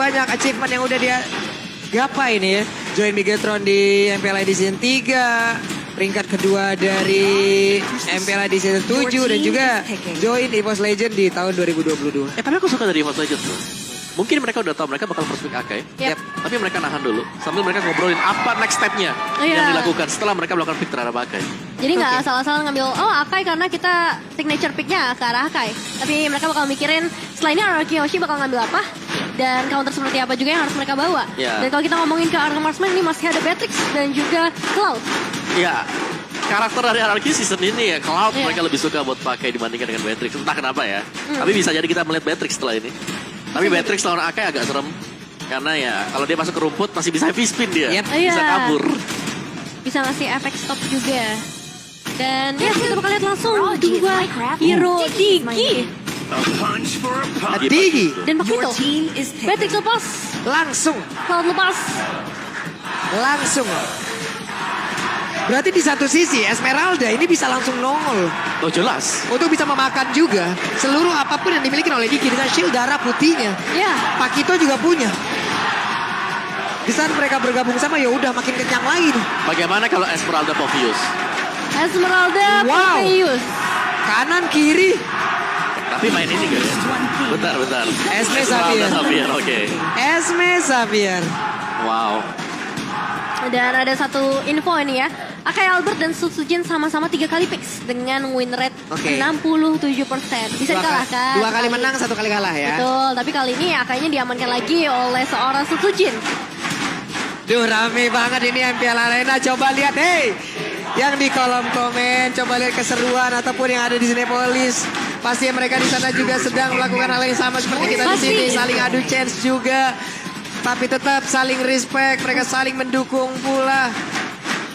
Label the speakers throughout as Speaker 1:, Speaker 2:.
Speaker 1: banyak achievement yang udah dia gapai nih ya. Join Megatron di MPLI di season 3. Peringkat kedua dari MPLI di season 7. Dan juga join EVOS Legend di tahun 2022.
Speaker 2: Tapi aku suka dari EVOS Legend tuh. Mungkin mereka udah tahu mereka bakal first pick Akai.
Speaker 3: Yep.
Speaker 2: Tapi mereka nahan dulu. Sambil mereka ngobrolin apa next step-nya yang dilakukan setelah mereka melakukan pick terhadap Akai.
Speaker 3: Jadi nggak asal-asalan ngambil, oh Akai karena kita signature pick-nya ke arah Akai. Tapi mereka bakal mikirin, setelah ini Araki Hoshi bakal ngambil apa? Dan counter seperti apa juga yang harus mereka bawa. Dan kalau kita ngomongin ke arah Marksman, ini masih ada Beatrix dan juga Cloud.
Speaker 2: Iya. Karakter dari Anarchy season ini ya, Cloud mereka lebih suka buat pakai dibandingkan dengan Beatrix. Entah kenapa ya. Tapi bisa jadi kita melihat Beatrix setelah ini. Tapi Beatrix lawan Akai agak serem. Karena ya, kalau dia masuk ke rumput masih bisa heavy spin dia. Bisa kabur.
Speaker 3: Bisa ngasih efek stop juga. Dan ya kita bakal lihat langsung 2 hero Digi.
Speaker 1: Digi.
Speaker 3: Dan begitu, Beatrix lepas.
Speaker 1: Langsung.
Speaker 3: Cloud lepas.
Speaker 1: Langsung. Berarti di satu sisi Esmeralda ini bisa langsung nongol.
Speaker 2: Oh jelas.
Speaker 1: Untuk bisa memakan juga seluruh apapun yang dimiliki oleh Digi dengan shield darah putihnya. Pakito juga punya. Di saat mereka bergabung sama ya udah makin kenyang lagi nih.
Speaker 2: Bagaimana kalau Esmeralda Povius?
Speaker 3: Esmeralda Povius.
Speaker 1: Kanan kiri.
Speaker 2: Tapi main ini juga ya. Bentar.
Speaker 1: Esme Xavier.
Speaker 2: Oke.
Speaker 1: Esme Xavier.
Speaker 2: Wow.
Speaker 3: Dan ada satu info ini ya. Akai Albert dan Sutsujin sama-sama 3 kali picks dengan win rate 67%. Bisa dikalahkan.
Speaker 1: 2 kali menang, 1 kali kalah ya.
Speaker 3: Betul, tapi kali ini Akainya diamankan lagi oleh seorang Sutsujin.
Speaker 1: Duh rame banget ini MPL Arena. Coba lihat, yang di kolom komen, coba lihat keseruan ataupun yang ada di Cinepolis. Pasti mereka di sana juga sedang melakukan hal yang sama seperti kita di sini, saling adu chance juga. Tapi tetap saling respect, mereka saling mendukung pula.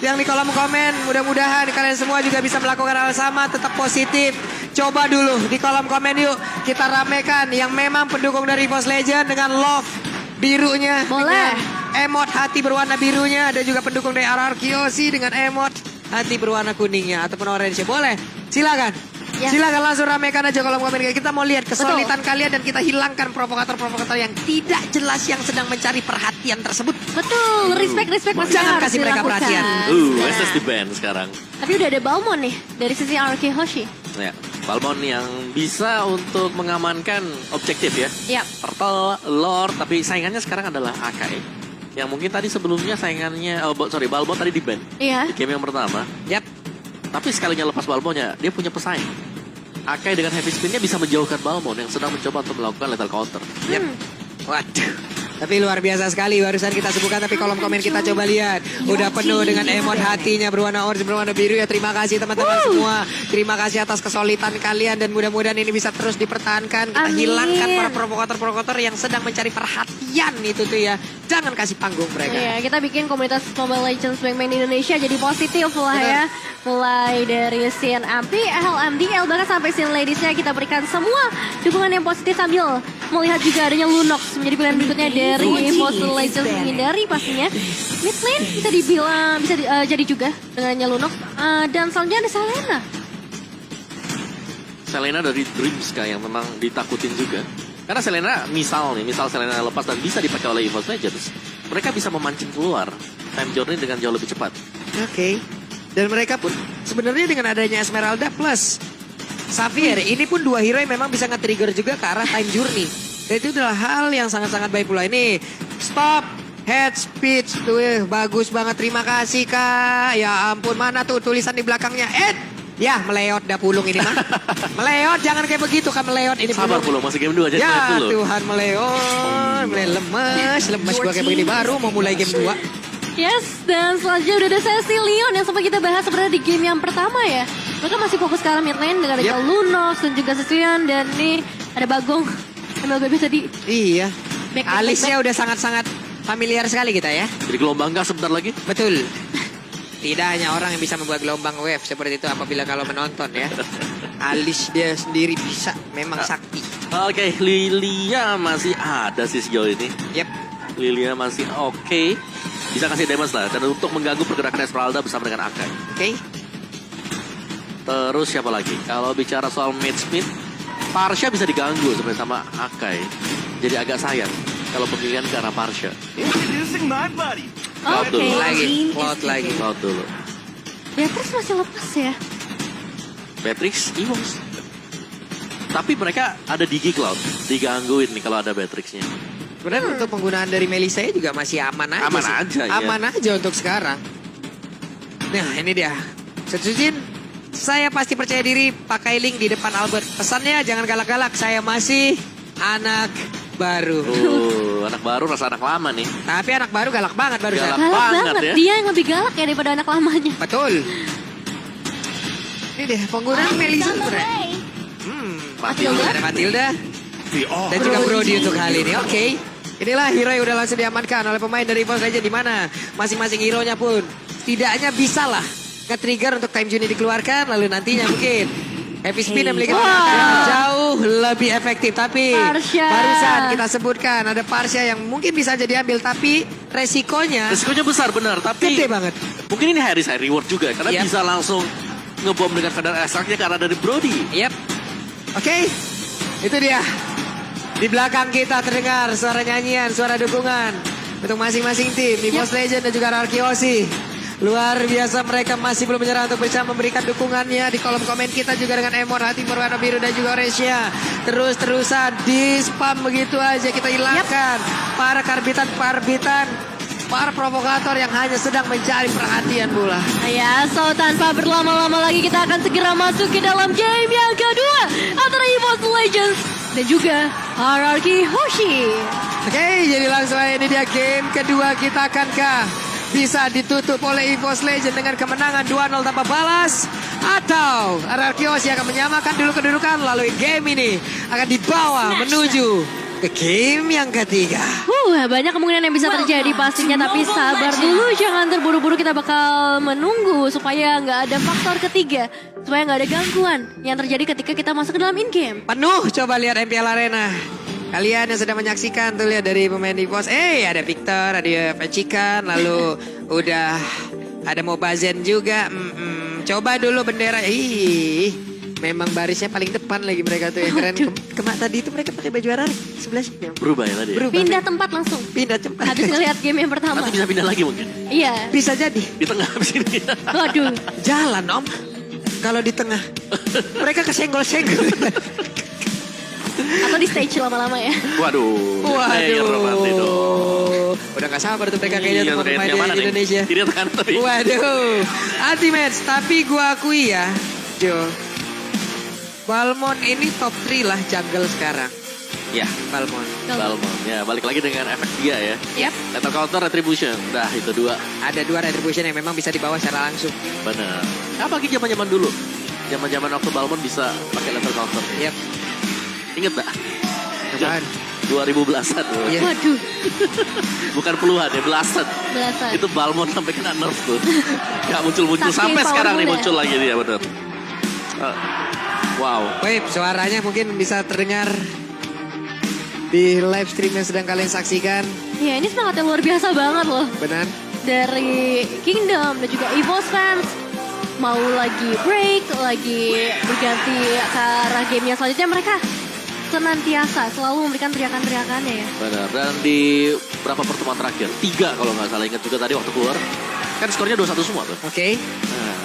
Speaker 1: Yang di kolom komen, mudah-mudahan kalian semua juga bisa melakukan hal sama, tetap positif. Coba dulu di kolom komen yuk, kita ramekan yang memang pendukung dari EVOS Legend dengan love birunya.
Speaker 3: Boleh.
Speaker 1: Emot hati berwarna birunya, dan juga pendukung dari Araki Hoshi dengan emot hati berwarna kuningnya ataupun orange. Boleh, silakan. Silakan langsung ramekan aja kolom komen. Kita mau lihat kesulitan kalian dan kita hilangkan provokator-provokator yang tidak jelas yang sedang mencari perhatian tersebut.
Speaker 3: Betul, respect masih
Speaker 1: jangan
Speaker 3: harus
Speaker 1: kasih mereka
Speaker 3: dilakukan.
Speaker 1: perhatian.
Speaker 2: SS di band sekarang.
Speaker 3: Tapi udah ada Balmon nih dari sisi Araki Hoshi.
Speaker 2: Ya, Balmon yang bisa untuk mengamankan objektif ya. Turtle, Lord, tapi saingannya sekarang adalah Akai. Yang mungkin tadi sebelumnya saingannya, Balmon tadi di band. Di game yang pertama. Tapi sekalinya lepas Balmonnya, dia punya pesaing. Akai dengan heavy spinnya bisa menjauhkan Balmon yang sedang mencoba untuk melakukan lethal counter.
Speaker 1: Waduh. Tapi luar biasa sekali barusan kita sebutkan, tapi kolom komen kita coba lihat. Udah penuh dengan emot hatinya berwarna orange, berwarna biru ya. Terima kasih teman-teman semua. Terima kasih atas kesulitan kalian dan mudah-mudahan ini bisa terus dipertahankan. Kita hilangkan para provokator-provokator yang sedang mencari perhatian itu tuh ya. Jangan kasih panggung mereka.
Speaker 3: Kita bikin komunitas Mobile Legends Bang Main Indonesia jadi positif lah ya. Mulai dari scene MP, LMDL, bahkan sampai scene ladiesnya kita berikan semua dukungan yang positif sambil melihat juga adanya Lunox menjadi pilihan berikutnya dari Mobile Legends menghindari pastinya. Mid lane bisa dibilang bisa jadi juga dengannya Lunox. Dan selanjutnya ada Selena.
Speaker 2: Selena dari Dreamska yang memang ditakutin juga. Karena Selena misal Selena lepas dan bisa dipakai oleh EVOS Legends, mereka bisa memancing keluar time journey dengan jauh lebih cepat.
Speaker 1: Dan mereka pun sebenarnya dengan adanya Esmeralda plus Xavier, ini pun 2 hero yang memang bisa nge-trigger juga ke arah time journey. Dan itu adalah hal yang sangat-sangat baik pula. Ini stop head speech tuh bagus banget, terima kasih Kak. Ya ampun, mana tuh tulisan di belakangnya? Ya meleot dah pulung ini mah. Meleot, jangan kayak begitu kan meleot ini.
Speaker 2: Sabar pulung, masih game 2 aja.
Speaker 1: Ya Tuhan meleot, lemes gua kayak begini baru mau mulai game 2.
Speaker 3: Dan selanjutnya udah ada sesi Leon yang sempat kita bahas sebenarnya di game yang pertama ya. Mereka masih fokus ke arah mid lane dengan ada Lunox dan juga Sesuian, dan ini ada Bagong. MLBB tadi.
Speaker 1: Iya. Alisnya udah sangat-sangat familiar sekali kita ya.
Speaker 2: Jadi gelombang gas sebentar lagi.
Speaker 1: Betul. Tidak hanya orang yang bisa membuat gelombang wave seperti itu apabila kalau menonton ya. Alis dia sendiri bisa, memang sakti.
Speaker 2: Oke, Lilia masih ada sih sejauh ini. Lilia masih oke. Bisa kasih damage lah. Dan untuk mengganggu pergerakan Esmeralda bersama dengan Akai. Terus siapa lagi? Kalau bicara soal mid speed, Parsha bisa diganggu sebenarnya sama Akai. Jadi agak sayang. kalau pemilihan ke arah Parsha.
Speaker 4: Introducing my buddy.
Speaker 2: Cloud
Speaker 3: Oke,
Speaker 2: dulu.
Speaker 1: Lagi,
Speaker 3: Jean
Speaker 1: Cloud
Speaker 3: is
Speaker 1: lagi.
Speaker 2: Cloud dulu.
Speaker 3: Beatrix masih lepas ya.
Speaker 2: Beatrix, Evox. Tapi mereka ada Digi Cloud. Digangguin nih kalau ada Beatrixnya.
Speaker 1: Sebenarnya untuk penggunaan dari Melissa juga masih aman aja
Speaker 2: Aman
Speaker 1: sih.
Speaker 2: aja, ya.
Speaker 1: Aman aja untuk sekarang. Nah ini dia. Setujin, saya pasti percaya diri pakai link di depan Albert. Pesannya jangan galak-galak, saya masih anak baru.
Speaker 2: Anak baru rasa anak lama nih.
Speaker 1: Tapi anak baru galak banget barusan.
Speaker 2: Galak.
Speaker 3: Galak
Speaker 2: banget
Speaker 3: banget.
Speaker 2: ya.
Speaker 3: Dia yang lebih galak ya daripada anak lamanya.
Speaker 1: Betul. Ini deh penggunaan Melissa sebenarnya.
Speaker 2: Matilda.
Speaker 1: Ada Matilda
Speaker 4: The all.
Speaker 1: dan juga Brody untuk hal ini. Oke. Inilah hero yang udah langsung diamankan oleh pemain dari EVOS Legends, di mana masing-masing hero-nya pun tidaknya bisa lah nge-trigger untuk time Juni dikeluarkan, lalu nantinya mungkin Happy Spin yang memiliki tenaga jauh lebih efektif. Tapi
Speaker 3: Parsha.
Speaker 1: barusan kita sebutkan ada Parsha yang mungkin bisa jadi ambil, tapi resikonya
Speaker 2: Resikonya besar benar, tapi
Speaker 1: gede banget.
Speaker 2: mungkin ini high reward juga karena
Speaker 1: Yep.
Speaker 2: bisa langsung ngebom dengan Feather Extract-nya karena dari Brody.
Speaker 1: Yep. Oke, itu dia. Di belakang kita terdengar suara nyanyian, suara dukungan untuk masing-masing tim, EVOS Legends dan juga Arkeosi. Luar biasa, mereka masih belum menyerah untuk bisa memberikan dukungannya. Di kolom komen kita juga dengan emor hati berwarna biru dan juga orange-nya. Terus-terusan di spam begitu aja kita hilangkan. Para karbitan, para provokator yang hanya sedang mencari perhatian bola.
Speaker 3: Ya, so tanpa berlama-lama lagi kita akan segera masuk ke dalam game yang kedua antara EVOS Legends dan juga Hierarchy Hoshi.
Speaker 1: Oke, jadi langsung aja ini dia game kedua. Kita akankah bisa ditutup oleh EVOS Legends dengan kemenangan 2-0 tanpa balas, atau Arkeosi akan menyamakan dulu kedudukan, lalu game ini akan dibawa menuju ke game yang ketiga.
Speaker 3: Banyak kemungkinan yang bisa terjadi pastinya, tapi sabar dulu, jangan terburu-buru. Kita bakal menunggu supaya nggak ada faktor ketiga, supaya nggak ada gangguan yang terjadi ketika kita masuk ke dalam in-game.
Speaker 1: Penuh, coba lihat MPL Arena. Kalian yang sedang menyaksikan tuh lihat dari pemain EVOS. Ada Victor, ada Pecikan, lalu udah ada Mobazen juga. Coba dulu bendera. Memang barisnya paling depan lagi mereka tuh yang keren. Kemak tadi itu mereka pakai baju Arari sebelah sini.
Speaker 2: Berubah ya tadi ya?
Speaker 1: Berubah.
Speaker 3: Pindah tempat langsung.
Speaker 1: Pindah cepat.
Speaker 3: Habis ngelihat game yang pertama.
Speaker 2: Nanti bisa pindah lagi mungkin.
Speaker 3: Iya.
Speaker 1: Bisa jadi.
Speaker 2: Di tengah habis ini.
Speaker 3: Waduh.
Speaker 1: Jalan om. Kalau di tengah. Mereka kesenggol-senggol.
Speaker 3: Atau di stage lama-lama ya.
Speaker 2: Waduh.
Speaker 1: Udah gak sabar tuh mereka kayaknya
Speaker 2: Iya,
Speaker 1: tuh
Speaker 2: kayaknya
Speaker 1: pemain
Speaker 2: mana
Speaker 1: di
Speaker 2: nih?
Speaker 1: Indonesia.
Speaker 2: Tidak tekan tapi.
Speaker 1: Waduh. Ultimate. Tapi gua akui ya, Jo. Balmond ini top 3 lah jungle sekarang.
Speaker 2: Ya,
Speaker 1: Balmond.
Speaker 2: Balmond. Ya, balik lagi dengan efek dia ya.
Speaker 1: Yap.
Speaker 2: Lethal Counter Retribution. Dah, itu dua.
Speaker 1: Ada 2 retribution yang memang bisa dibawa secara langsung.
Speaker 2: Benar. Apalagi zaman-zaman dulu. Zaman-zaman waktu Balmond bisa pakai Lethal Counter.
Speaker 1: Yap.
Speaker 2: Ingat tak?
Speaker 1: Apaan?
Speaker 2: 2010-an.
Speaker 1: Iya.
Speaker 3: Waduh.
Speaker 2: Bukan puluhan ya, belasan.
Speaker 3: Belasan.
Speaker 2: Itu Balmond sampai kena nerf tuh. Gak muncul-muncul.
Speaker 3: Saking
Speaker 2: Sampai sekarang nih
Speaker 3: powerful
Speaker 2: muncul lagi dia, benar. Wow.
Speaker 1: Wait, suaranya mungkin bisa terdengar di live stream yang sedang kalian saksikan.
Speaker 3: Ya, ini semangatnya luar biasa banget loh.
Speaker 1: Benar?
Speaker 3: Dari Kingdom dan juga EVOS fans. Mau lagi break, lagi berganti ke arah game yang selanjutnya, mereka senantiasa selalu memberikan teriakan-teriakannya ya.
Speaker 2: Benar. Dan di berapa pertemuan terakhir? 3 kalau nggak salah, ingat juga tadi waktu keluar. Kan skornya 2-1 semua tuh.
Speaker 1: Oke.
Speaker 2: Nah,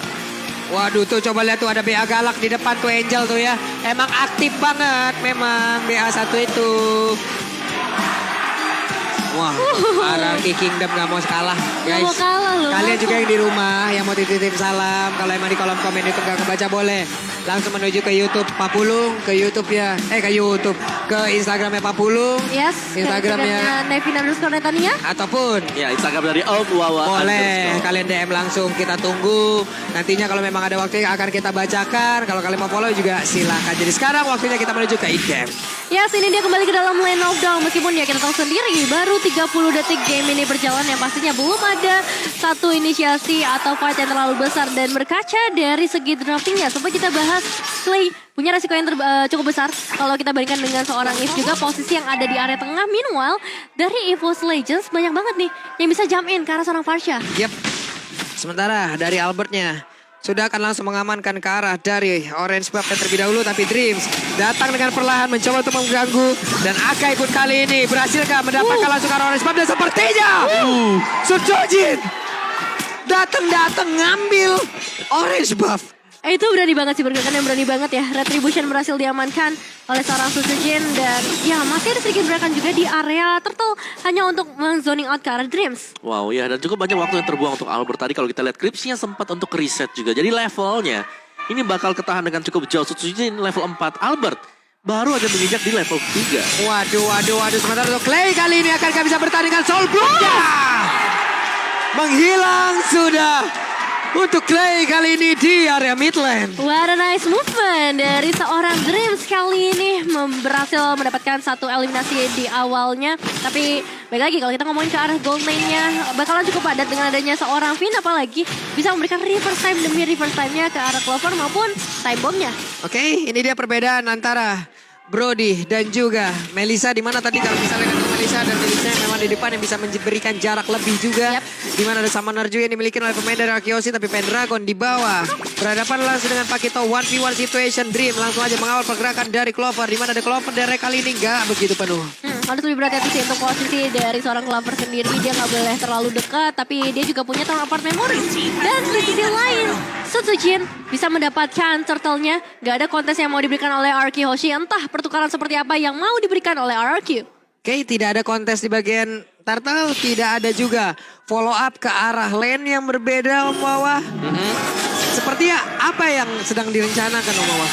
Speaker 1: Waduh tuh coba lihat tuh ada BA Galak di depan tuh Angel tuh ya. Emang aktif banget memang BA1 itu. Wah, Hierarchy Kingdom gak mau kalah guys.
Speaker 3: Gak mau kalah loh.
Speaker 1: Kalian juga yang di rumah yang mau titip salam. Kalau emang di kolom komen YouTube gak kebaca boleh. Langsung menuju ke YouTube Papulung. Ke YouTube ya. Ke YouTube. Ke Instagramnya Papulung.
Speaker 3: Yes,
Speaker 1: Instagramnya.
Speaker 3: Nevina_Netania.
Speaker 1: Ataupun
Speaker 2: ya Instagram dari Om Wawa.
Speaker 1: boleh kalian DM langsung, kita tunggu. Nantinya kalau memang ada waktu akan kita bacakan. Kalau kalian mau follow juga silakan. Jadi sekarang waktunya kita menuju ke in-game.
Speaker 3: Yes, ini dia kembali ke dalam Lane of Dawn. Meskipun ya kita tahu sendiri baru 30 detik game ini berjalan, yang pastinya belum ada satu inisiasi atau fight yang terlalu besar. Dan berkaca dari segi draftingnya, sempat kita bahas Clay punya resiko yang cukup besar kalau kita bandingkan dengan seorang If juga posisi yang ada di area tengah. Meanwhile dari EVOS Legends banyak banget nih yang bisa jump in ke arah seorang Parsha.
Speaker 1: Yep. Sementara dari Albertnya sudah akan langsung mengamankan ke arah dari Orange Buff terlebih dahulu. Tapi Dreams datang dengan perlahan mencoba untuk mengganggu. Dan Aka ikut kali ini. Berhasilkah mendapatkan langsung ke arah Orange Buff. Dan sepertinya Sujin datang ngambil Orange Buff.
Speaker 3: Itu berani banget sih, pergerakan yang berani banget ya. Retribution berhasil diamankan oleh seorang Sujin. Dan ya masih ada sedikit gerakan juga di area Turtle. Hanya untuk men-zoning out ke arah Dreams.
Speaker 2: Wow ya, dan cukup banyak waktu yang terbuang untuk Albert tadi. Kalau kita lihat Cripsnya sempat untuk reset juga. Jadi levelnya ini bakal ketahan dengan cukup jauh. Sujin level 4, Albert baru aja menginjak di level 3.
Speaker 1: Waduh. Sementara untuk Clay kali ini akankah bisa bertanding dengan Soul Blood-nya? Menghilang sudah. Untuk Clay kali ini di area mid lane.
Speaker 3: What a nice movement dari seorang Dreams kali ini berhasil mendapatkan satu eliminasi di awalnya. Tapi baik lagi kalau kita ngomongin ke arah gold lane-nya bakalan cukup padat dengan adanya seorang Finn, apalagi bisa memberikan reverse time demi reverse time-nya ke arah Clover maupun time bomb-nya.
Speaker 1: Oke, ini dia perbedaan antara Brody dan juga Melissa, di mana tadi kalau misalnya dengan Melissa dan Melissa memang di depan yang bisa memberikan jarak lebih juga. Di mana ada Summoner juga yang dimiliki oleh pemain dari Arkeosi, tapi Pendragon di bawah. Berhadapan langsung dengan Pakito 1v1 situation. Dream langsung aja mengawal pergerakan dari Clover, di mana ada Clover dari kali ini nggak begitu penuh.
Speaker 3: Harus lebih berhati-hati sih untuk posisi dari seorang Clover sendiri. Dia nggak boleh terlalu dekat, tapi dia juga punya Tower Apart Memory. Dan di sisi lain, Sujin bisa mendapatkan turtle-nya. Gak ada kontes yang mau diberikan oleh RQ Hoshi. Entah pertukaran seperti apa yang mau diberikan oleh RQ.
Speaker 1: Oke, tidak ada kontes di bagian Turtle. Tidak ada juga follow up ke arah lane yang berbeda Om Wawa. Sepertinya apa yang sedang direncanakan Om Wawa?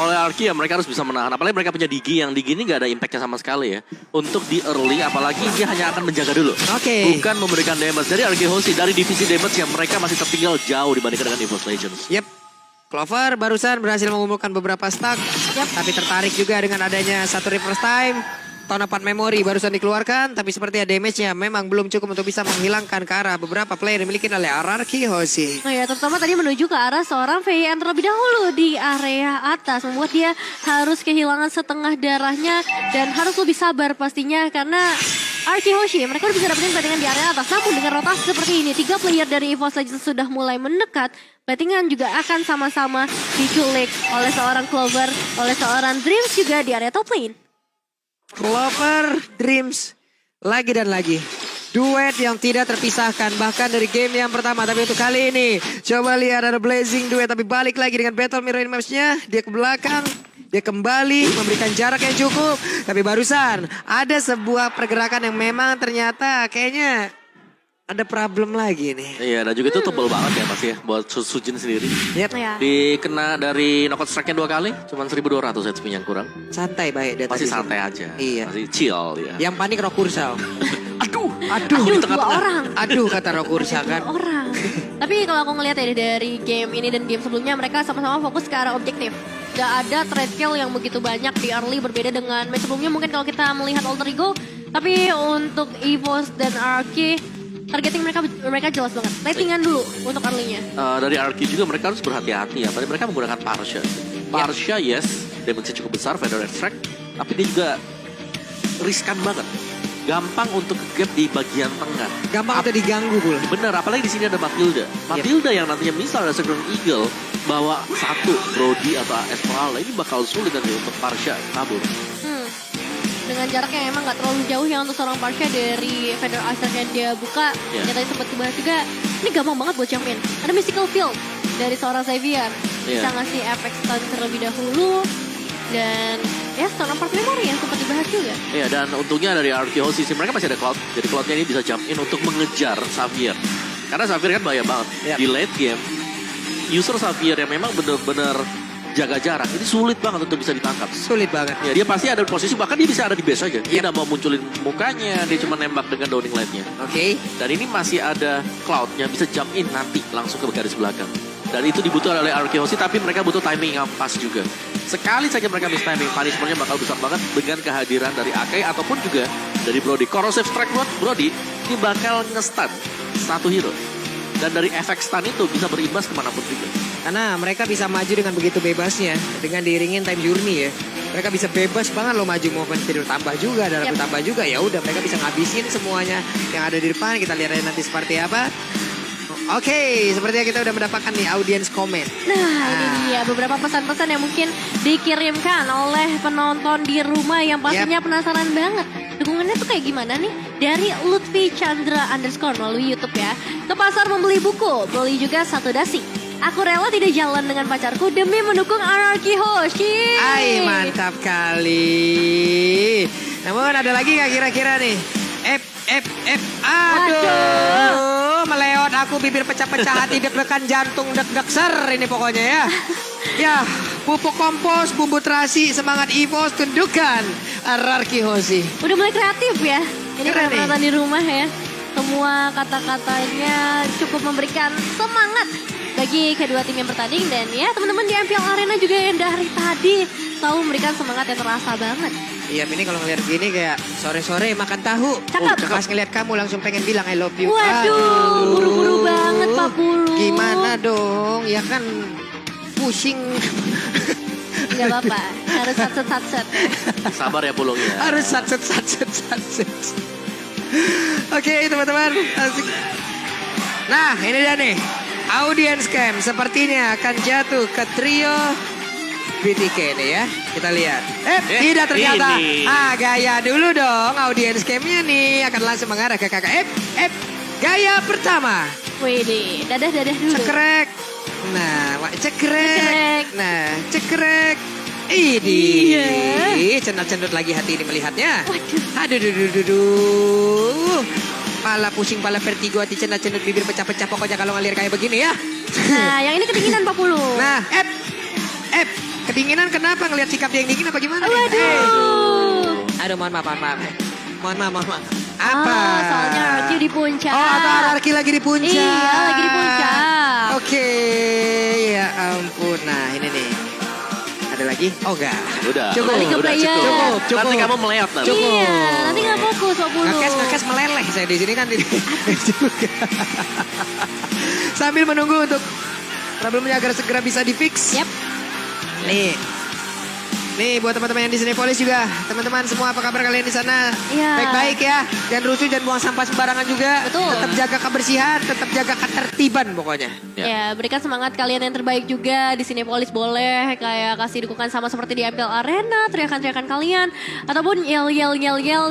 Speaker 2: Oleh Arki ya mereka harus bisa menahan. Apalagi mereka punya Digi yang Digi ini gak ada impactnya sama sekali ya. Untuk di early apalagi dia hanya akan menjaga dulu. Bukan memberikan damage. Dari Arki Hoshi dari divisi damage yang mereka masih tertinggal jauh dibandingkan dengan EVOS Legends.
Speaker 1: Clover barusan berhasil mengumpulkan beberapa stack. Tapi tertarik juga dengan adanya satu reverse time. Tower Apart Memory barusan dikeluarkan. Tapi sepertinya damage-nya memang belum cukup untuk bisa menghilangkan ke arah beberapa player yang dimiliki oleh RRQ Hoshi.
Speaker 3: Oh ya, terutama tadi menuju ke arah seorang VN terlebih dahulu di area atas. Membuat dia harus kehilangan setengah darahnya. Dan harus lebih sabar pastinya karena RRQ Hoshi mereka udah bisa dapetin pertandingan di area atas. Namun dengan rotasi seperti ini, 3 player dari EVOS Legends sudah mulai mendekat. Bettingan juga akan sama-sama diculik oleh seorang Clover, oleh seorang Dreams juga di area top lane.
Speaker 1: Clover, Dreams, lagi dan lagi. Duet yang tidak terpisahkan bahkan dari game yang pertama. Tapi untuk kali ini, coba lihat ada Blazing Duet. Tapi balik lagi dengan Battle Mirror Maps-nya. Dia ke belakang, dia kembali memberikan jarak yang cukup. Tapi barusan ada sebuah pergerakan yang memang ternyata kayaknya ada problem lagi nih.
Speaker 2: Iya, dan juga itu tebal banget ya Mas ya buat Sujin sendiri. Dikena dari knockout strike-nya 2 kali, cuman 1200 HP yang kurang.
Speaker 1: Santai baik dia.
Speaker 2: Masih santai aja.
Speaker 1: Iya.
Speaker 2: Masih chill ya.
Speaker 1: Yang panik Rokursal.
Speaker 2: Aduh,
Speaker 3: di tengah-tengah orang.
Speaker 1: Aduh kata Rokursal kan.
Speaker 3: Orang. Tapi kalau aku ngelihat ya dari game ini dan game sebelumnya mereka sama-sama fokus ke arah objektif. Gak ada trade kill yang begitu banyak di early, berbeda dengan match sebelumnya mungkin kalau kita melihat Alter Ego. Tapi untuk EVOS dan RRQ targeting mereka jelas banget. Ratingan dulu untuk early-nya.
Speaker 2: Dari RRQ juga mereka harus berhati-hati ya. Tadi mereka menggunakan Parsha. Parsha yes, damage-nya cukup besar, Feather Extract. Tapi dia juga riskan banget. Gampang untuk gap di bagian tengah.
Speaker 1: Gampang untuk diganggu Bul.
Speaker 2: Bener, apalagi di sini ada Matilda. Matilda yang nantinya misal ada Second Eagle bawa satu Brody atau Esmeralda, ini bakal sulit nanti untuk Parsha kabur.
Speaker 3: Dengan jarak yang emang gak terlalu jauh ya untuk seorang Parsha dari Feather Extract yang dia buka. Yang tadi sempat dibahas juga, ini gampang banget buat champion. Ada Mystical Field dari seorang Xavier. Bisa ngasih efek stun terlebih dahulu. Dan ya Tower Apart Memory yang sempat dibahas juga.
Speaker 2: Iya, dan untungnya dari RRQ Hoshi mereka masih ada Cloud. Jadi Cloudnya ini bisa jump in untuk mengejar Xavier. Karena Xavier kan bahaya banget. Di late game, user Xavier yang memang benar-benar jaga jarak, ini sulit banget untuk bisa ditangkap.
Speaker 1: Sulit banget.
Speaker 2: Ya, dia pasti ada di posisi, bahkan dia bisa ada di base aja. Dia nggak mau munculin mukanya, dia cuma nembak dengan downing light-nya. Dan ini masih ada Cloud-nya, bisa jump in nanti langsung ke garis belakang. Dan itu dibutuhkan oleh RRQ Hoshi, tapi mereka butuh timing yang pas juga. Sekali saja mereka miss timing, punishment-nya bakal besar banget dengan kehadiran dari Akai ataupun juga dari Brody. Corrosive Strike buat Brody, ini bakal nge-stun satu hero. Dan dari efek stun itu bisa berimbas kemanapun juga.
Speaker 1: Karena mereka bisa maju dengan begitu bebasnya. Dengan diiringin time journey ya. Mereka bisa bebas banget lo maju, mau tidur tambah juga, darah tambah juga. Ya udah mereka bisa ngabisin semuanya yang ada di depan. Kita lihat nanti seperti apa. Oke, sepertinya kita udah mendapatkan nih audience comment.
Speaker 3: Nah, ini dia beberapa pesan-pesan yang mungkin dikirimkan oleh penonton di rumah yang pastinya penasaran banget. Dukungannya tuh kayak gimana nih? Dari Lutfi Chandra _ melalui YouTube ya. Ke pasar membeli buku, beli juga 1 dasi. Aku rela tidak jalan dengan pacarku demi mendukung Anarchy Hoshi.
Speaker 1: Ay, mantap kali. Namun ada lagi nggak kira-kira nih? Aduh, meleot aku, bibir pecah-pecah, hati deg-degan, jantung deg-deg ser ini pokoknya ya. Ya, pupuk kompos, bumbu terasi, semangat EVOS, tundukan Anarchy Hoshi.
Speaker 3: Udah mulai kreatif ya. Ini
Speaker 1: Keren
Speaker 3: para penonton di rumah ya. Semua kata-katanya cukup memberikan semangat bagi kedua tim yang bertanding. Dan ya teman-teman di MPL Arena juga yang dari tadi selalu memberikan semangat yang terasa banget.
Speaker 1: Iya, ini kalau ngeliat gini kayak sore-sore makan tahu.
Speaker 3: Cakep.
Speaker 1: Pas ngeliat kamu langsung pengen bilang I love you.
Speaker 3: Waduh, buru-buru banget Pak Pulu.
Speaker 1: Gimana dong, ya kan pusing.
Speaker 3: Gak apa-apa, harus satset-satset.
Speaker 2: Sabar ya Pulung ya.
Speaker 1: Harus satset. Oke teman-teman. Asik. Nah ini dia nih. Audience cam sepertinya akan jatuh ke trio BTK nih ya. Kita lihat. Tidak ternyata.
Speaker 2: Ini.
Speaker 1: Gaya dulu dong. Audience camnya nih akan langsung mengarah ke kakak. Gaya pertama.
Speaker 3: Widih, dadah-dadah dulu.
Speaker 1: Cekrek. Nah, cekrek. Nah, cekrek. Ini.
Speaker 3: Iya.
Speaker 1: Cendat-cendut lagi hati ini melihatnya.
Speaker 3: Waduh.
Speaker 1: Aduh. Pala pusing, pala vertigo, hati cendat-cendut, bibir pecah-pecah. Pokoknya kalau ngalir kayak begini ya.
Speaker 3: Nah, yang ini kedinginan Pak Pulu.
Speaker 1: Nah, kedinginan kenapa? Ngelihat sikap dia yang dingin apa gimana?
Speaker 3: Waduh.
Speaker 1: Aduh, mohon maaf. Mohon maaf. Apa?
Speaker 3: Soalnya Arki di puncak.
Speaker 1: Oh, atau Arki lagi di puncak.
Speaker 3: Iya, lagi di puncak.
Speaker 1: Oke, ya ampun. Nah, ini nih. Ada lagi? Oh, enggak.
Speaker 2: Udah.
Speaker 1: Cukup.
Speaker 3: Balik ke
Speaker 2: Udah
Speaker 3: player.
Speaker 2: cukup. Nanti kamu meleot nanti.
Speaker 1: Cukup.
Speaker 3: Iya, nanti nggak fokus Pak Pulu.
Speaker 1: Ngekes meleleh saya di sini kan. Juga. Sambil menunggu untuk problemnya agar segera bisa di-fix.
Speaker 3: Yap.
Speaker 1: Nih buat teman-teman yang di Cinepolis juga. Teman-teman semua apa kabar kalian di sana?
Speaker 3: Iya.
Speaker 1: Baik-baik ya. Jangan rusuh, jangan buang sampah sembarangan juga.
Speaker 3: Betul.
Speaker 1: Tetap jaga kebersihan, tetap jaga ketertiban pokoknya.
Speaker 3: Ya, berikan semangat kalian yang terbaik juga di Cinepolis, boleh kayak kasih dukungan sama seperti di MPL Arena, teriakan-teriakan kalian ataupun yel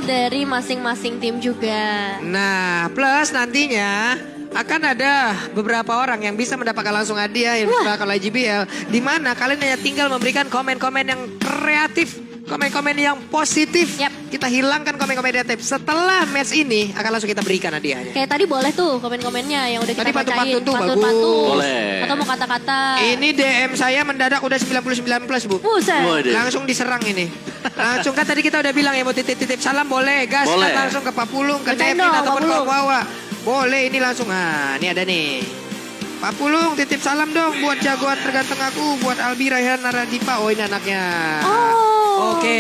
Speaker 3: dari masing-masing tim juga.
Speaker 1: Nah, plus nantinya akan ada beberapa orang yang bisa mendapatkan langsung hadiah yang dipersilakan oleh JBL. Di mana kalian hanya tinggal memberikan komen-komen yang kreatif, komen-komen yang positif.
Speaker 3: Yap.
Speaker 1: Kita hilangkan komen-komen negatif. Setelah match ini akan langsung kita berikan hadiahnya.
Speaker 3: Kayak tadi boleh tuh komen-komennya yang udah kita
Speaker 1: Tadi
Speaker 3: bacain.
Speaker 1: pantun-pantun tuh bagus.
Speaker 2: Boleh.
Speaker 3: Atau mau kata-kata.
Speaker 1: Ini DM saya mendadak udah 99 plus, Bu.
Speaker 3: Buset.
Speaker 2: Waduh.
Speaker 1: Langsung diserang ini. Langsung kan tadi kita udah bilang ya mau titip-titip salam boleh. Gas
Speaker 2: Boleh.
Speaker 1: kan langsung ke Pak Pulung, ke
Speaker 3: Bacain
Speaker 1: Devin
Speaker 3: dong,
Speaker 1: ataupun
Speaker 3: Pak
Speaker 1: ke
Speaker 3: Pulung.
Speaker 1: Wawa. Boleh ini langsung. Nah, ini ada nih. Pak Pulung titip salam dong buat jagoan terganteng aku, buat Albi Raihan Naradipa. Oh ini anaknya.
Speaker 3: Oh.
Speaker 1: Oke.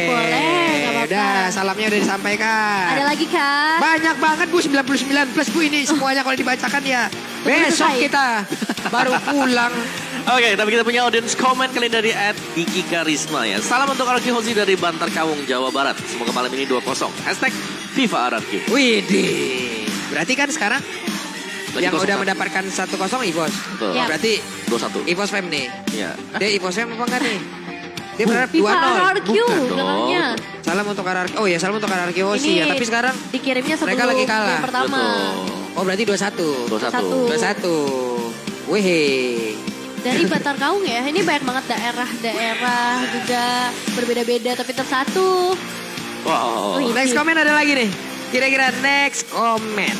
Speaker 3: Boleh, nggak apa-apa.
Speaker 1: Udah, salamnya udah disampaikan.
Speaker 3: Ada lagi kah?
Speaker 1: Banyak banget Bu, 99 plus Bu ini semuanya kalau dibacakan ya. Besok
Speaker 3: selesai.
Speaker 1: kita baru pulang.
Speaker 2: Oke, tapi kita punya audience comment kali dari @Diki Karisma ya. Salam untuk Anarchy Hoshi dari Bantar Kawung, Jawa Barat. Semoga malam ini 2-0. #FIFA Anarchy.
Speaker 1: Widih. Berarti kan sekarang
Speaker 2: Lagi
Speaker 1: yang
Speaker 2: 0-1.
Speaker 1: udah mendapatkan 1-0 EVOS.
Speaker 2: Betul.
Speaker 3: Ya.
Speaker 1: Berarti
Speaker 2: 2-1.
Speaker 1: EVOS Fam nih.
Speaker 2: Iya.
Speaker 1: Dia EVOS Fam apa enggak nih? Dia berharap
Speaker 3: FIFA
Speaker 1: 2-0.
Speaker 3: RRQ
Speaker 2: Bukan dong.
Speaker 3: belakangnya.
Speaker 1: Salam untuk Anarchy. Oh ya, salam untuk Anarchy Hoshi ya. Tapi sekarang
Speaker 3: dikirimnya sebelum
Speaker 1: mereka lagi kalah.
Speaker 3: yang pertama.
Speaker 2: Betul.
Speaker 1: oh berarti 2-1.
Speaker 2: 2-1.
Speaker 1: 2-1. Wih.
Speaker 3: Dari Bantar Kaung ya, ini banyak banget daerah-daerah juga berbeda-beda tapi tersatu.
Speaker 2: Wow.
Speaker 3: Wih.
Speaker 1: Next comment ada lagi nih. Kira-kira next comment.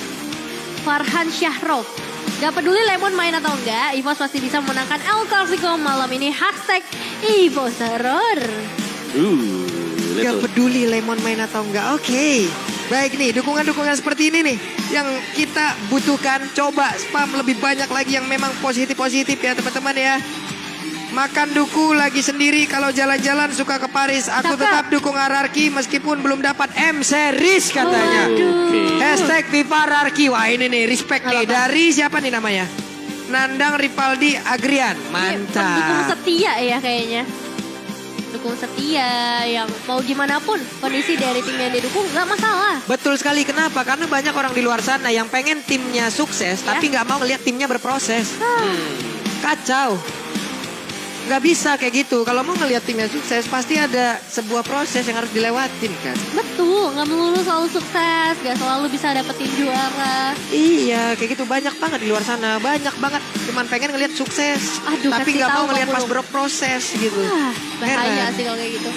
Speaker 3: Farhan Syahrov. Gak peduli Lemon main atau enggak, EVOS pasti bisa memenangkan El Clasico malam ini. #EVOS Terror.
Speaker 1: Gak peduli Lemon main atau enggak. Oke. Baik nih, dukungan-dukungan seperti ini nih yang kita butuhkan. Coba spam lebih banyak lagi yang memang positif-positif ya teman-teman ya. Makan duku lagi sendiri kalau jalan-jalan suka ke Paris. Aku
Speaker 3: Cakep.
Speaker 1: tetap dukung Ararki meskipun belum dapat M series katanya.
Speaker 3: Waduh.
Speaker 1: #FIFA Ararki. Wah ini nih respect nih
Speaker 3: Apa-apa.
Speaker 1: dari siapa nih namanya? Nandang Ripaldi Agrian.
Speaker 3: Pendukung
Speaker 1: Mantap.
Speaker 3: setia ya kayaknya. dukung setia yang mau gimana pun kondisi dari tim yang didukung nggak masalah.
Speaker 1: Betul sekali, kenapa? Karena banyak orang di luar sana yang pengen timnya sukses, tapi nggak mau ngelihat timnya berproses. Kacau. Nggak bisa kayak gitu. Kalau mau ngelihat timnya sukses, pasti ada sebuah proses yang harus dilewatin kan.
Speaker 3: Betul, nggak melulu selalu sukses, nggak selalu bisa dapetin juara.
Speaker 1: Iya, kayak gitu banyak banget di luar sana. Banyak banget. Cuman pengen ngelihat sukses.
Speaker 3: Aduh,
Speaker 1: tapi
Speaker 3: kasih
Speaker 1: nggak
Speaker 3: tahu
Speaker 1: mau ngelihat
Speaker 3: Bang
Speaker 1: pas
Speaker 3: Pulung.
Speaker 1: berproses gitu.
Speaker 3: Bahaya
Speaker 1: Heran.
Speaker 3: sih kalau kayak gitu.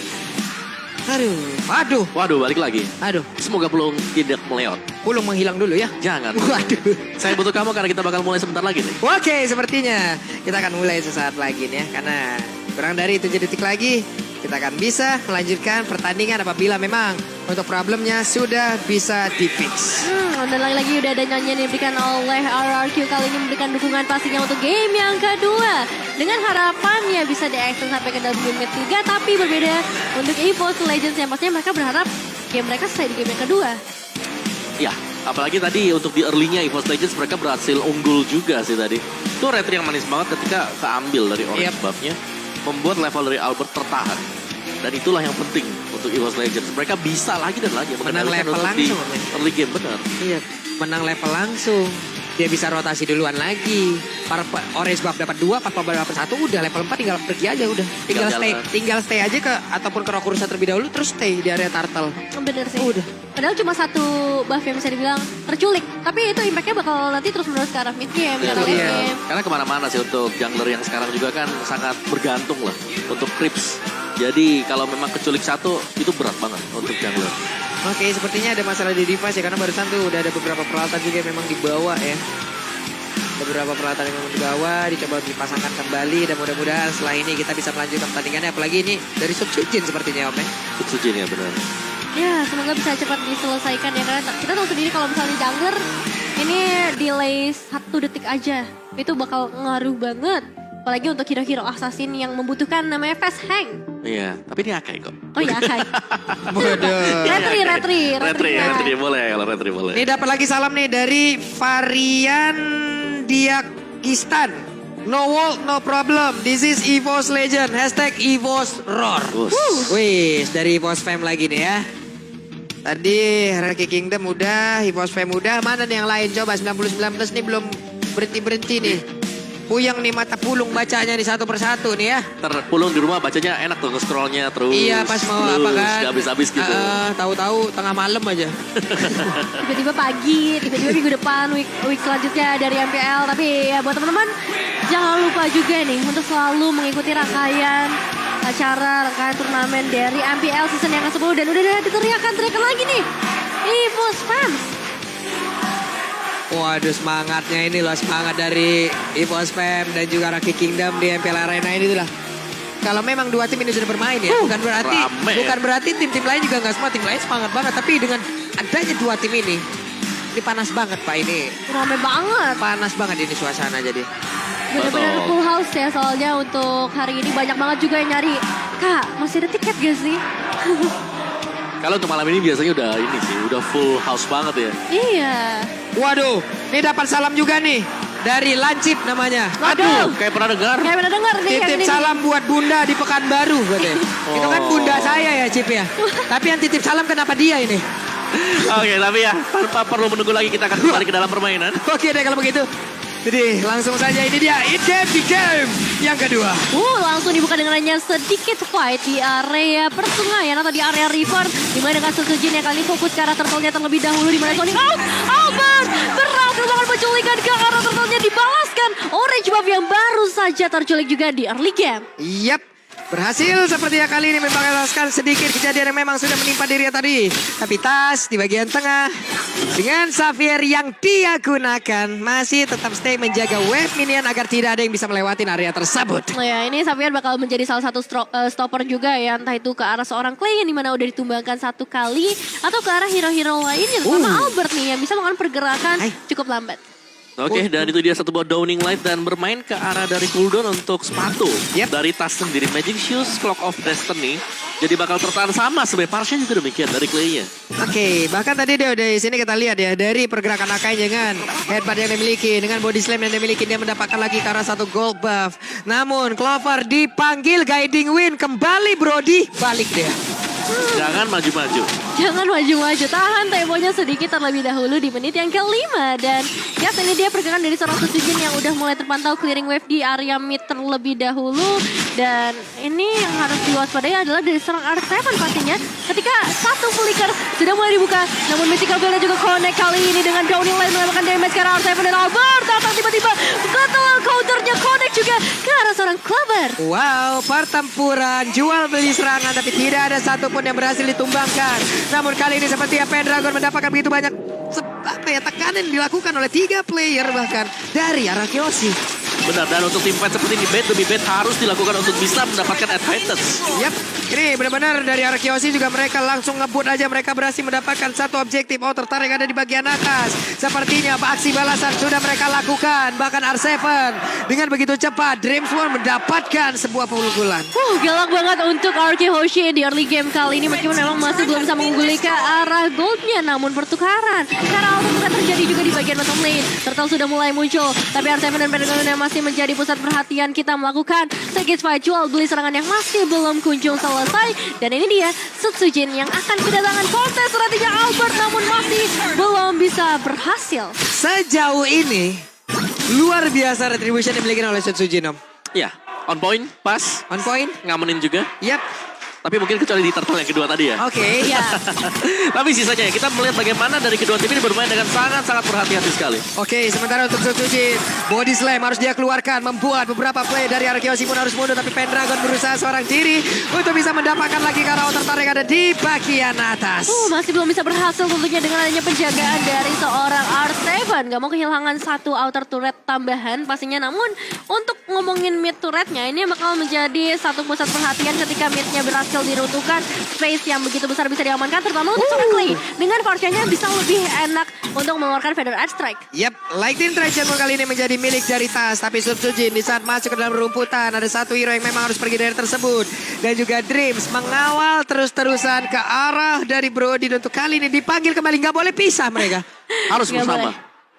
Speaker 1: Aduh.
Speaker 2: Waduh, balik lagi.
Speaker 1: Aduh.
Speaker 2: Semoga belum tidak meleot.
Speaker 1: Pulung menghilang dulu ya.
Speaker 2: Jangan.
Speaker 1: Waduh.
Speaker 2: Saya butuh kamu karena kita bakal mulai sebentar lagi nih.
Speaker 1: Oke, sepertinya kita akan mulai sesaat lagi nih ya. Karena kurang dari 7 detik lagi kita akan bisa melanjutkan pertandingan apabila memang untuk problemnya sudah bisa di-fix.
Speaker 3: Dan lagi-lagi udah ada nyanyian yang diberikan oleh RRQ kali ini memberikan dukungan pastinya untuk game yang kedua. Dengan harapannya bisa di-extend sampai ke dalam game ketiga, tapi berbeda untuk EVOS Legends yang pastinya mereka berharap game mereka selesai di game yang kedua.
Speaker 2: Ya, apalagi tadi untuk di early-nya EVOS Legends mereka berhasil unggul juga sih tadi. Itu retri yang manis banget ketika keambil dari orange buff-nya. Membuat level dari Albert tertahan. Dan itulah yang penting untuk EVOS Legends. Mereka bisa lagi dan lagi
Speaker 1: Menang
Speaker 2: mengendalikan
Speaker 1: level
Speaker 2: untuk di
Speaker 1: langsung.
Speaker 2: early game, benar.
Speaker 1: Iya, menang level langsung. Dia bisa rotasi duluan lagi. Orange buff dapat 2, Purple buff dapat 1, udah level 4 tinggal pergi aja udah. Tinggal stay aja ke ataupun ke Rokurusa terlebih dahulu terus stay di area turtle.
Speaker 3: Bener sih.
Speaker 1: Udah.
Speaker 3: Padahal cuma satu buff yang bisa dibilang terculik. Tapi itu impactnya bakal nanti terus menerus ke arah mid game, ke arah late
Speaker 1: Iya.
Speaker 3: game.
Speaker 2: Karena kemana-mana sih untuk jungler yang sekarang juga kan sangat bergantung lah untuk creeps. Jadi kalau memang keculik satu itu berat banget untuk jungler.
Speaker 1: Oke, sepertinya ada masalah di device ya karena barusan tuh udah ada beberapa peralatan juga yang memang dibawa ya. Ada beberapa peralatan yang memang dibawa, dicoba dipasangkan kembali dan mudah-mudahan setelah ini kita bisa melanjutkan pertandingannya. Apalagi ini dari Subsujin sepertinya Om ya.
Speaker 2: Subsujin ya benar.
Speaker 3: Ya, semoga bisa cepat diselesaikan ya. Karena kita tahu sendiri kalau misalnya jungler ini delay 1 detik aja. Itu bakal ngaruh banget. Apalagi untuk hero-hero assassin yang membutuhkan namanya fast hang.
Speaker 2: Iya, tapi ini Akai kok.
Speaker 3: Oh ya, Kai.
Speaker 1: Bodoh.
Speaker 3: Retri.
Speaker 2: Boleh, kalau retri boleh.
Speaker 1: Ini dapat lagi salam nih dari Varian Diakistan. No wall, no problem. This is EVOS Legend. Hashtag EVOS Roar. Wih, dari EVOS Fam lagi nih ya. Tadi Raki Kingdom udah, EVOS Fam udah. Mana nih yang lain? Coba 99 plus nih belum berhenti-berhenti nih. Puyeng nih mata Pulung bacanya nih satu persatu nih ya.
Speaker 2: Terpulung di rumah bacanya enak tuh nge-scrollnya terus.
Speaker 1: Iya pas mau apa kan.
Speaker 2: Gak habis-habis gitu.
Speaker 1: Tahu-tahu tengah malam aja.
Speaker 3: Tiba-tiba pagi, tiba-tiba minggu depan, week selanjutnya dari MPL. Tapi ya buat teman-teman, jangan lupa juga nih untuk selalu mengikuti rangkaian acara, rangkaian turnamen dari MPL season yang ke-10. Dan udah ada teriakan lagi nih. EVOS fans.
Speaker 1: Waduh semangatnya ini loh, semangat dari EVOS Fam dan juga Raki Kingdom di MPL Arena ini tuh lah. Kalau memang dua tim ini sudah bermain ya, bukan berarti tim-tim lain juga nggak semua, tim lain semangat banget. Tapi dengan adanya dua tim ini panas banget Pak ini.
Speaker 3: Rame banget.
Speaker 1: Panas banget ini suasana jadi.
Speaker 3: Bener-bener full house ya soalnya untuk hari ini banyak banget juga yang nyari. Kak, masih ada tiket gak sih?
Speaker 2: Kalau untuk malam ini biasanya udah ini sih, udah full house banget ya.
Speaker 3: Iya.
Speaker 1: Waduh, ini dapat salam juga nih dari Lancip namanya.
Speaker 3: Waduh.
Speaker 2: Kayak pernah dengar.
Speaker 3: Kayak pernah denger nih.
Speaker 1: Titip salam buat Bunda di Pekanbaru katanya. Itu kan Bunda saya ya Cip ya. Tapi yang titip salam kenapa dia ini?
Speaker 2: Oke, tapi ya tanpa perlu menunggu lagi kita akan kembali ke dalam permainan.
Speaker 1: Oke deh kalau begitu. Jadi langsung saja ini dia di game yang kedua.
Speaker 3: Langsung dibuka dengan hanya sedikit fight di area persungayan atau di area river. Dimana dengan Subsujin yang kali fokus ke arah turtle-nya terlebih dahulu. Dimana Sonic Albert berhasil melakukan penculikan ke arah turtle-nya dibalaskan. Orange buff yang baru saja terculik juga di early game.
Speaker 1: Yap. Berhasil sepertinya kali ini membalaskan sedikit kejadian yang memang sudah menimpa dirinya tadi. Tapi Tas di bagian tengah dengan Xavier yang dia gunakan masih tetap stay menjaga wave minion agar tidak ada yang bisa melewati area tersebut.
Speaker 3: Ya, ini Xavier bakal menjadi salah satu stopper juga ya, entah itu ke arah seorang Clay yang dimana udah ditumbangkan satu kali atau ke arah hero-hero lainnya, terutama Albert nih yang bisa melakukan pergerakan cukup lambat.
Speaker 2: Oke, dan itu dia satu buah Downing Light dan bermain ke arah dari cooldown untuk sepatu.
Speaker 1: Yep.
Speaker 2: Dari tas sendiri, Magic Shoes, Clock of Destiny. Jadi bakal tertahan sama sebenarnya. Parsnya juga demikian dari Clay-nya.
Speaker 1: Oke, bahkan tadi dia di sini kita lihat ya, dari pergerakan Akai dengan headbutt yang dimiliki, dengan body slam yang dimiliki, dia mendapatkan lagi ke arah satu gold buff. Namun Clover dipanggil guiding win, kembali Brody, balik dia.
Speaker 2: Jangan maju-maju.
Speaker 3: Jangan maju-maju, tahan temponya sedikit terlebih dahulu di menit yang kelima. Dan ya ini dia pergerakan dari seorang Setsujin yang udah mulai terpantau clearing wave di area mid terlebih dahulu. Dan ini yang harus diwaspadai adalah dari seorang R7 pastinya. Ketika satu flicker sudah mulai dibuka, namun Mythical Veil juga connect kali ini dengan Downing Light mendapatkan damage ke arah R7 dan Albert datang tiba-tiba betul counternya connect juga ke arah seorang Clover.
Speaker 1: Wow, pertempuran jual beli serangan tapi tidak ada satupun yang berhasil ditumbangkan. Namun kali ini sepertinya Pendragon mendapatkan begitu banyak tekanan yang dilakukan oleh 3 player bahkan dari arah Kyoshi.
Speaker 2: Benar, dan untuk tim fight seperti ini, bait demi bait harus dilakukan untuk bisa mendapatkan advantage.
Speaker 1: Yap, ini benar-benar dari arah Kyoshi juga mereka langsung ngebut aja. Mereka berhasil mendapatkan satu objektif outer tarik ada di bagian atas. Sepertinya aksi balasan sudah mereka lakukan. Bahkan R7 dengan begitu cepat, Dreams One mendapatkan sebuah pukulan.
Speaker 3: Galak banget untuk RK Hoshi di early game kali ini. Meskipun memang masih belum bisa mengungguli ke arah goldnya. Namun pertukaran karena bukan terjadi juga di bagian bottom lane. Turtle sudah mulai muncul. Tapi R7 dan Pendragon yang masih menjadi pusat perhatian kita melakukan sedikit fight jual beli serangan yang masih belum kunjung selesai. Dan ini dia Setsujin yang akan kedatangan kontes strateginya Albert namun masih belum bisa berhasil.
Speaker 1: Sejauh ini luar biasa retribution yang dimiliki oleh Setsujin, Om.
Speaker 2: Ya, on point, pas,
Speaker 1: On point.
Speaker 2: ngamenin juga.
Speaker 1: Yap.
Speaker 2: Tapi mungkin kecuali di turtle yang kedua tadi ya.
Speaker 1: Oke.
Speaker 3: Ya.
Speaker 2: Tapi sisanya ya, kita melihat bagaimana dari kedua tim ini bermain dengan sangat-sangat berhati-hati sekali.
Speaker 1: Oke, sementara untuk Setsujin, body slam harus dia keluarkan, membuat beberapa play dari arah Kyoshi pun harus mundur, tapi Pendragon berusaha seorang diri untuk bisa mendapatkan lagi ke arah outer tarik ada di bagian atas.
Speaker 3: Masih belum bisa berhasil tentunya dengan adanya penjagaan dari seorang R7. Gak mau kehilangan satu outer turret tambahan pastinya. Namun untuk ngomongin mid turretnya ini bakal menjadi satu pusat perhatian ketika midnya berhasil diruntuhkan. Space yang begitu besar bisa diamankan terutama untuk seorang Clay. Dengan Porsche-nya bisa lebih enak untuk mengeluarkan Feather Edge Strike.
Speaker 1: Yap, Lightning Treasure kali ini menjadi milik dari Tas. Tapi Setsujin di saat masuk ke dalam rumputan ada satu hero yang memang harus pergi dari tersebut. Dan juga Dreams mengawal terus-terusan ke arah dari Brody. Untuk kali ini dipanggil kembali, nggak boleh pisah mereka.
Speaker 2: Harus
Speaker 3: Nggak
Speaker 2: bersama.
Speaker 3: boleh.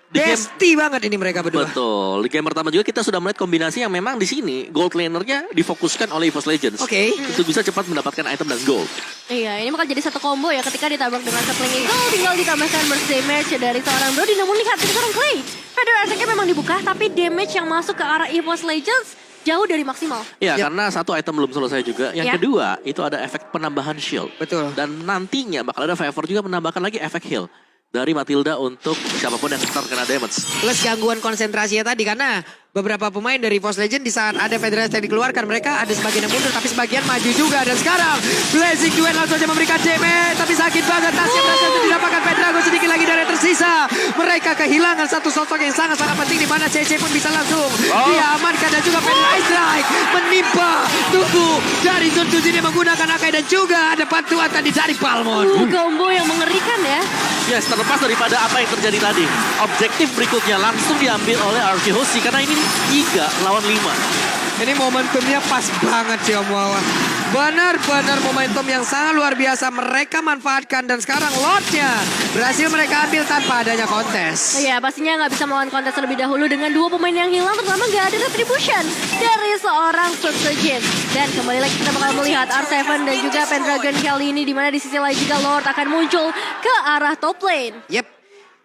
Speaker 2: Di game,
Speaker 1: Besti banget ini mereka berdua.
Speaker 2: betul. Di game pertama juga kita sudah melihat kombinasi yang memang di sini gold lanernya difokuskan oleh EVOS Legends.
Speaker 1: Oke.
Speaker 2: Untuk bisa cepat mendapatkan item dan gold.
Speaker 3: Iya, ini bakal jadi satu combo ya ketika ditabrak dengan Sapling Eagle. Tinggal ditambahkan burst damage dari seorang Brody. Namun lihat dari seorang Clay. Feather Edge Strike memang dibuka tapi damage yang masuk ke arah EVOS Legends jauh dari maksimal.
Speaker 2: Ya,
Speaker 1: Yap.
Speaker 2: karena satu item belum selesai juga. Yang
Speaker 3: Ya.
Speaker 2: kedua, itu ada efek penambahan shield.
Speaker 1: Betul.
Speaker 2: Dan nantinya bakal ada Favor juga menambahkan lagi efek heal dari Matilda untuk siapapun yang terkena damage.
Speaker 1: Plus gangguan konsentrasinya tadi karena beberapa pemain dari EVOS Legend di saat ada Federasi yang dikeluarkan mereka ada sebagian yang mundur tapi sebagian maju juga. Dan sekarang Blazing Duel langsung saja memberikan damage tapi sakit banget. Tasnya berhasil untuk didapatkan Pendragon, sedikit lagi dari yang tersisa. Mereka kehilangan satu sosok yang sangat-sangat penting di mana CC pun bisa langsung diamankan dan juga Feather Strike menimpa tubuh dari Setsujin yang menggunakan Akai dan juga ada bantuan tadi dari Palmon.
Speaker 3: Combo yang mengerikan ya.
Speaker 2: Yes, terlepas daripada apa yang terjadi tadi. Objektif berikutnya langsung diambil oleh RK Hoshi karena ini 3 lawan 5.
Speaker 1: Ini momentumnya pas banget sih Om Wawa. Benar-benar momentum yang sangat luar biasa mereka manfaatkan. Dan sekarang Lordnya berhasil mereka ambil tanpa adanya kontes.
Speaker 3: Iya, pastinya nggak bisa melawan kontes terlebih dahulu dengan dua pemain yang hilang. Terutama nggak ada retribution dari seorang Setsujin. Dan kembali lagi kita bakal melihat R7 dan juga Pendragon kali ini. Dimana di sisi lain juga Lord akan muncul ke arah top lane.
Speaker 1: Yep.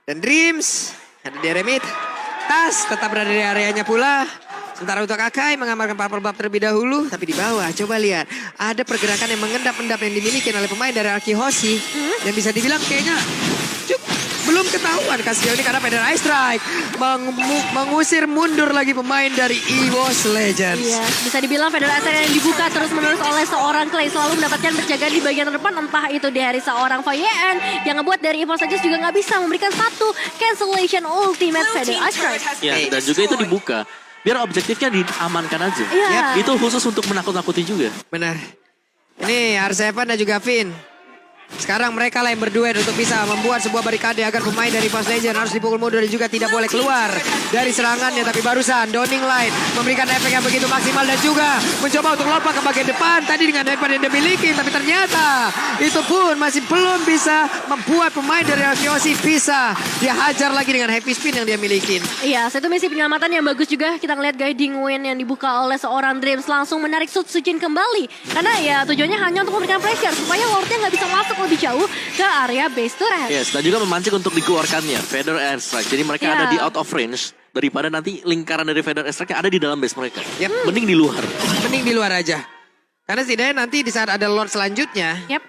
Speaker 1: Dan Dreams ada di area mid. Tas tetap berada di areanya pula. Sementara untuk Akai mengamalkan purple buff terlebih dahulu. Tapi di bawah coba lihat. Ada pergerakan yang mengendap-endap yang dimiliki oleh pemain dari RK Hoshi. Yang bisa dibilang kayaknya belum ketahuan sejauh ini karena Feather Edge Strike mengusir mundur lagi pemain dari EVOS Legends.
Speaker 3: Iya, bisa dibilang Feather Edge Strike yang dibuka terus-menerus oleh seorang Clay. Selalu mendapatkan penjagaan di bagian depan. Entah itu dari seorang Fayen yang ngebuat dari EVOS Legends juga nggak bisa memberikan satu cancellation ultimate Feather Edge Strike.
Speaker 2: Ya, dan juga itu dibuka. Biar objektifnya diamankan aja.
Speaker 3: Iya.
Speaker 2: Itu khusus untuk menakut-nakuti juga.
Speaker 1: Benar. Ini R7 dan juga Finn. Sekarang mereka lah yang berduet untuk bisa membuat sebuah barikade agar pemain dari Evo's Legend harus dipukul mundur dan juga tidak boleh keluar dari serangannya. Tapi barusan Downing Light memberikan efek yang begitu maksimal dan juga mencoba untuk lompat ke bagian depan tadi dengan headband yang dimiliki. Tapi ternyata itu pun masih belum bisa membuat pemain dari Arkeoshi bisa dihajar lagi dengan happy spin yang dia miliki.
Speaker 3: Iya, satu misi penyelamatan yang bagus juga. Kita ngeliat guiding win yang dibuka oleh seorang Dreams langsung menarik Sutsujin kembali. Karena ya tujuannya hanya untuk memberikan pressure supaya Lordnya nggak bisa masuk lebih jauh ke area base turret.
Speaker 2: Yes, dan juga memancing untuk dikeluarkannya Feather Airstrike. Jadi mereka ada di out of range daripada nanti lingkaran dari Feather Airstrike ada di dalam base mereka. Mending di luar.
Speaker 1: Mending di luar aja. Karena setidaknya nanti di saat ada Lord selanjutnya, ya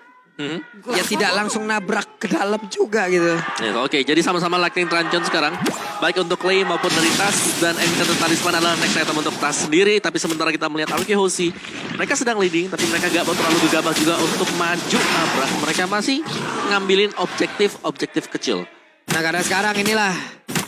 Speaker 1: tidak langsung nabrak ke dalam juga gitu.
Speaker 2: Ya, oke, jadi sama-sama Lightning Truncheon sekarang. Baik untuk Clay maupun dari Tas. Dan Enchanted Talisman adalah next item untuk Tas sendiri. Tapi sementara kita melihat Arkeoshi, mereka sedang leading. Tapi mereka gak mau terlalu gegabah juga untuk maju nabrak. Mereka masih ngambilin objektif kecil.
Speaker 1: Nah karena sekarang inilah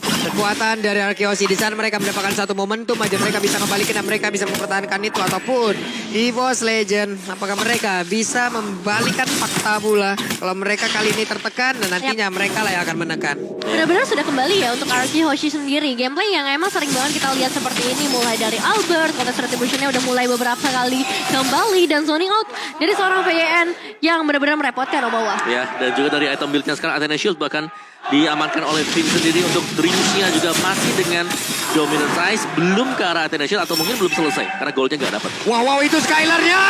Speaker 1: kekuatan dari Arkeoshi. Di sana mereka mendapatkan satu momentum aja. Mereka bisa kembalikan dan mereka bisa mempertahankan itu. Ataupun Evo's Legend, apakah mereka bisa membalikan fakta pula kalau mereka kali ini tertekan dan nantinya mereka lah yang akan menekan.
Speaker 3: Benar-benar sudah kembali ya untuk Arkeoshi sendiri. Gameplay yang emang sering banget kita lihat seperti ini. Mulai dari Albert, Contest Retribution-nya udah mulai beberapa kali kembali. Dan zoning out dari seorang VYN yang benar-benar merepotkan bawah.
Speaker 2: Ya, dan juga dari item build-nya sekarang Athena Shield bahkan diamankan oleh tim sendiri untuk Dreams-nya juga masih dengan dominant size. Belum ke arah Athena Shield atau mungkin belum selesai karena goldnya nggak dapat.
Speaker 1: Wow, itu Skylar-nya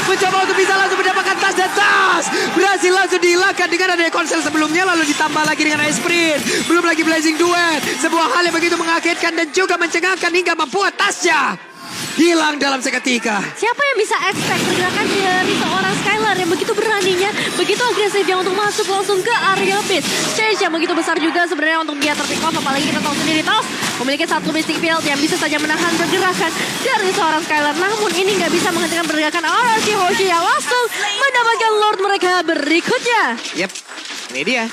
Speaker 1: mencoba untuk bisa langsung mendapatkan tas dan tas berhasil langsung dihilangkan dengan adanya konsel sebelumnya, lalu ditambah lagi dengan Ice Sprint, belum lagi Blazing Duet, sebuah hal yang begitu mengagetkan dan juga mencengangkan hingga membuat tasnya hilang dalam seketika.
Speaker 3: Siapa yang bisa expect pergerakan dari seorang Skylar yang begitu beraninya, begitu agresifnya untuk masuk langsung ke area base. Change yang begitu besar juga sebenarnya untuk dia terpick off, apalagi kita tahu sendiri Tas memiliki satu Mystic Field yang bisa saja menahan pergerakan dari seorang Skylar. Namun ini nggak bisa menghentikan pergerakan Arkeoshi yang langsung mendapatkan Lord mereka berikutnya.
Speaker 1: Yep, ini dia.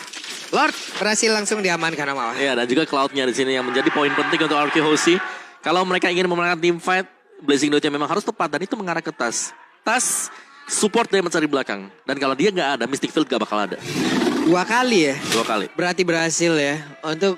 Speaker 1: Lord berhasil langsung diamankan sama Allah.
Speaker 2: Ya, dan juga Cloud-nya di sini yang menjadi poin penting untuk Arkeoshi. Kalau mereka ingin memenangkan team fight, Blazing Duet-nya memang harus tepat dan itu mengarah ke Tas. Tas support dia mencari belakang. Dan kalau dia nggak ada, Mystic Field gak bakal ada.
Speaker 1: 2 kali ya?
Speaker 2: 2 kali.
Speaker 1: Berarti berhasil ya untuk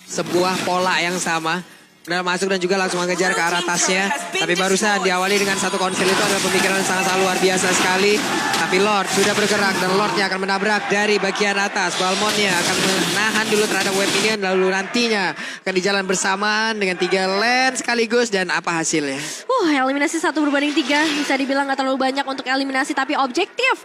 Speaker 1: sebuah pola yang sama. Benar masuk dan juga langsung mengejar ke arah tasnya. Tapi barusan diawali dengan satu konsel itu adalah pemikiran yang sangat luar biasa sekali. Tapi Lord sudah bergerak dan Lordnya akan menabrak dari bagian atas. Balmonnya akan menahan dulu terhadap web minion. Lalu nantinya akan dijalan bersamaan dengan 3 lane sekaligus. Dan apa hasilnya?
Speaker 3: Eliminasi 1 berbanding 3. Bisa dibilang gak terlalu banyak untuk eliminasi. Tapi objektif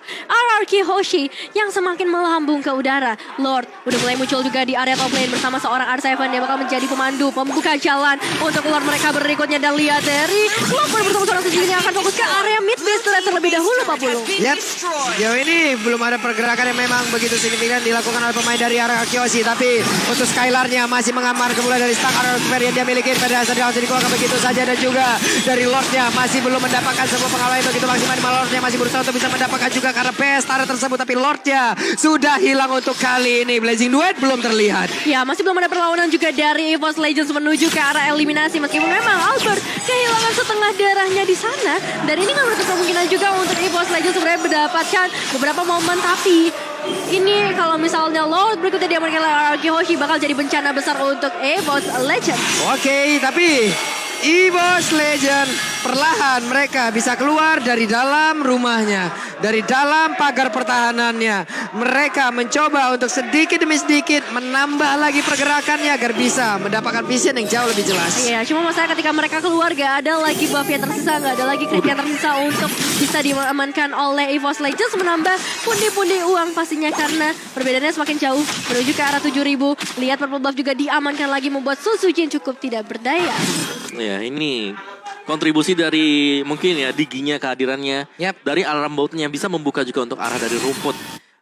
Speaker 3: Arkeoshi yang semakin melambung ke udara. Lord udah mulai muncul juga di area top lane bersama seorang R7. Dia bakal menjadi pemandu, pembuka jalan untuk Lord mereka berikutnya. Dan lihat dari Lord bersama seorang sejujurnya yang akan fokus ke area mid base turret terlebih dahulu Pak Pulu.
Speaker 1: Yap, sejauh ini belum ada pergerakan yang memang begitu signifikan dilakukan oleh pemain dari Arkeoshi. Tapi untuk Skylar-nya masih mengamar kemulai dari stack Arrow yang dia miliki. Pada dasar dia langsung dikeluarkan begitu saja. Dan juga dari Lord-nya masih belum mendapatkan sebuah pengalaman yang begitu maksimal. Lord-nya masih berusaha untuk bisa mendapatkan juga karena base turret tersebut. Tapi Lord-nya sudah hilang untuk kali ini. Blazing Duet belum terlihat.
Speaker 3: Ya, masih belum ada perlawanan juga dari Evo's Legends menuju ke arah eliminasi. Meskipun memang Albert kehilangan setengah darahnya di sana. Dan ini nggak menutup kemungkinan juga untuk Evo's Legends sebenarnya mendapatkan beberapa momen. Tapi ini kalau misalnya Lord berikutnya diamankan oleh Arkeoshi bakal jadi bencana besar untuk Evo's Legends.
Speaker 1: Oke, tapi Evo's Legend perlahan mereka bisa keluar dari dalam rumahnya, dari dalam pagar pertahanannya. Mereka mencoba untuk sedikit demi sedikit menambah lagi pergerakannya agar bisa mendapatkan vision yang jauh lebih jelas.
Speaker 3: Iya, cuma masalah ketika mereka keluar gak ada lagi buff yang tersisa, gak ada lagi creep yang tersisa untuk bisa diamankan oleh Evo's Legends, menambah pundi-pundi uang pastinya karena perbedaannya semakin jauh menuju ke arah 7.000. Lihat purple buff juga diamankan lagi membuat Sutsujin cukup tidak berdaya.
Speaker 2: Ya, ini kontribusi dari mungkin ya Diginya, kehadirannya. Dari alarm boutnya bisa membuka juga untuk arah dari rumput.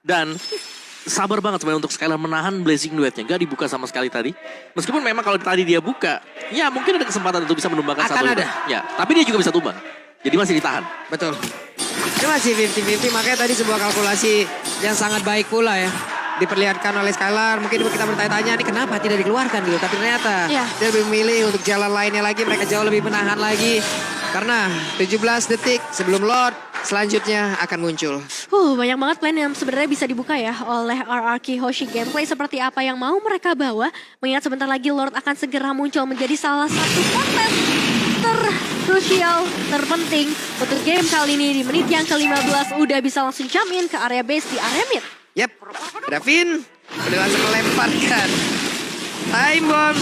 Speaker 2: Dan sabar banget sebenarnya untuk Skylar menahan Blazing Duet-nya. Gak dibuka sama sekali tadi. Meskipun memang kalau tadi dia buka, ya mungkin ada kesempatan untuk bisa menumbangkan satu.
Speaker 1: Akan ada.
Speaker 2: Ya, tapi dia juga bisa tumbang. Jadi masih ditahan.
Speaker 1: Betul. Ini masih 50-50, makanya tadi sebuah kalkulasi yang sangat baik pula ya. Diperlihatkan oleh Skylar. Mungkin kita bertanya-tanya ini kenapa tidak dikeluarkan dulu. Tapi ternyata dia lebih memilih untuk jalan lainnya lagi. Mereka jauh lebih menahan lagi. Karena 17 detik sebelum Lord selanjutnya akan muncul.
Speaker 3: Banyak banget plan yang sebenarnya bisa dibuka ya oleh RRQ Hoshi. Gameplay seperti apa yang mau mereka bawa. Mengingat sebentar lagi Lord akan segera muncul menjadi salah satu konten terkrusial, terpenting untuk game kali ini. Di menit yang ke-15 udah bisa langsung jump in ke area base di area mid.
Speaker 1: Yap, Davin udah langsung melemparkan time bomb.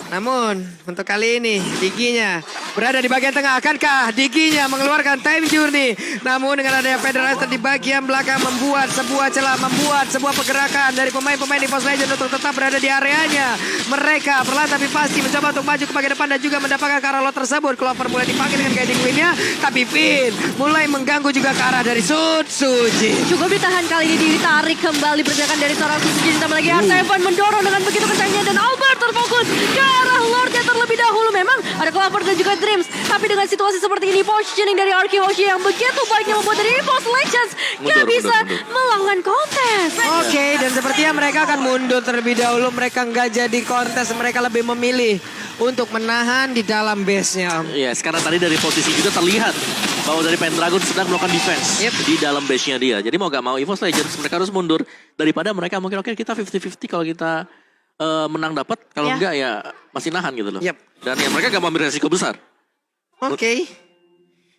Speaker 1: Namun untuk kali ini Diginya berada di bagian tengah. Akankah Diginya mengeluarkan time journey? Namun dengan adanya Federalizer di bagian belakang membuat sebuah celah, membuat sebuah pergerakan dari pemain-pemain di Force Legend untuk tetap berada di areanya. Mereka perlahan tapi pasti mencoba untuk maju ke bagian depan dan juga mendapatkan ke arah lot tersebut. Clover mulai dipanggil dengan guiding windnya, tapi Finn mulai mengganggu juga ke arah dari Suji.
Speaker 3: Cukup ditahan kali ini, ditarik kembali pergerakan dari seorang Suji. Ditambah lagi R7 mendorong dengan begitu kencangnya dan Albert terfokus ke arah Lordnya terlebih dahulu. Memang ada Clover dan juga Dreams, tapi dengan situasi seperti ini positioning dari RRQ Hoshi yang begitu baiknya membuat dari Force Legends gak bisa melakukan kontes.
Speaker 1: Oke, dan sepertinya mereka akan mundur terlebih dahulu. Mereka nggak jadi kontes, mereka lebih memilih untuk menahan di dalam base-nya.
Speaker 2: Iya, sekarang tadi dari posisi juga terlihat bahwa dari Pendragon sedang melakukan defense di dalam base-nya dia. Jadi mau gak mau EVOS Legends mereka harus mundur daripada mereka mungkin oke kita 50-50 kalau kita menang dapat, kalau enggak ya masih nahan gitu loh. Dan ya mereka gak mau ambil resiko besar.
Speaker 1: Oke.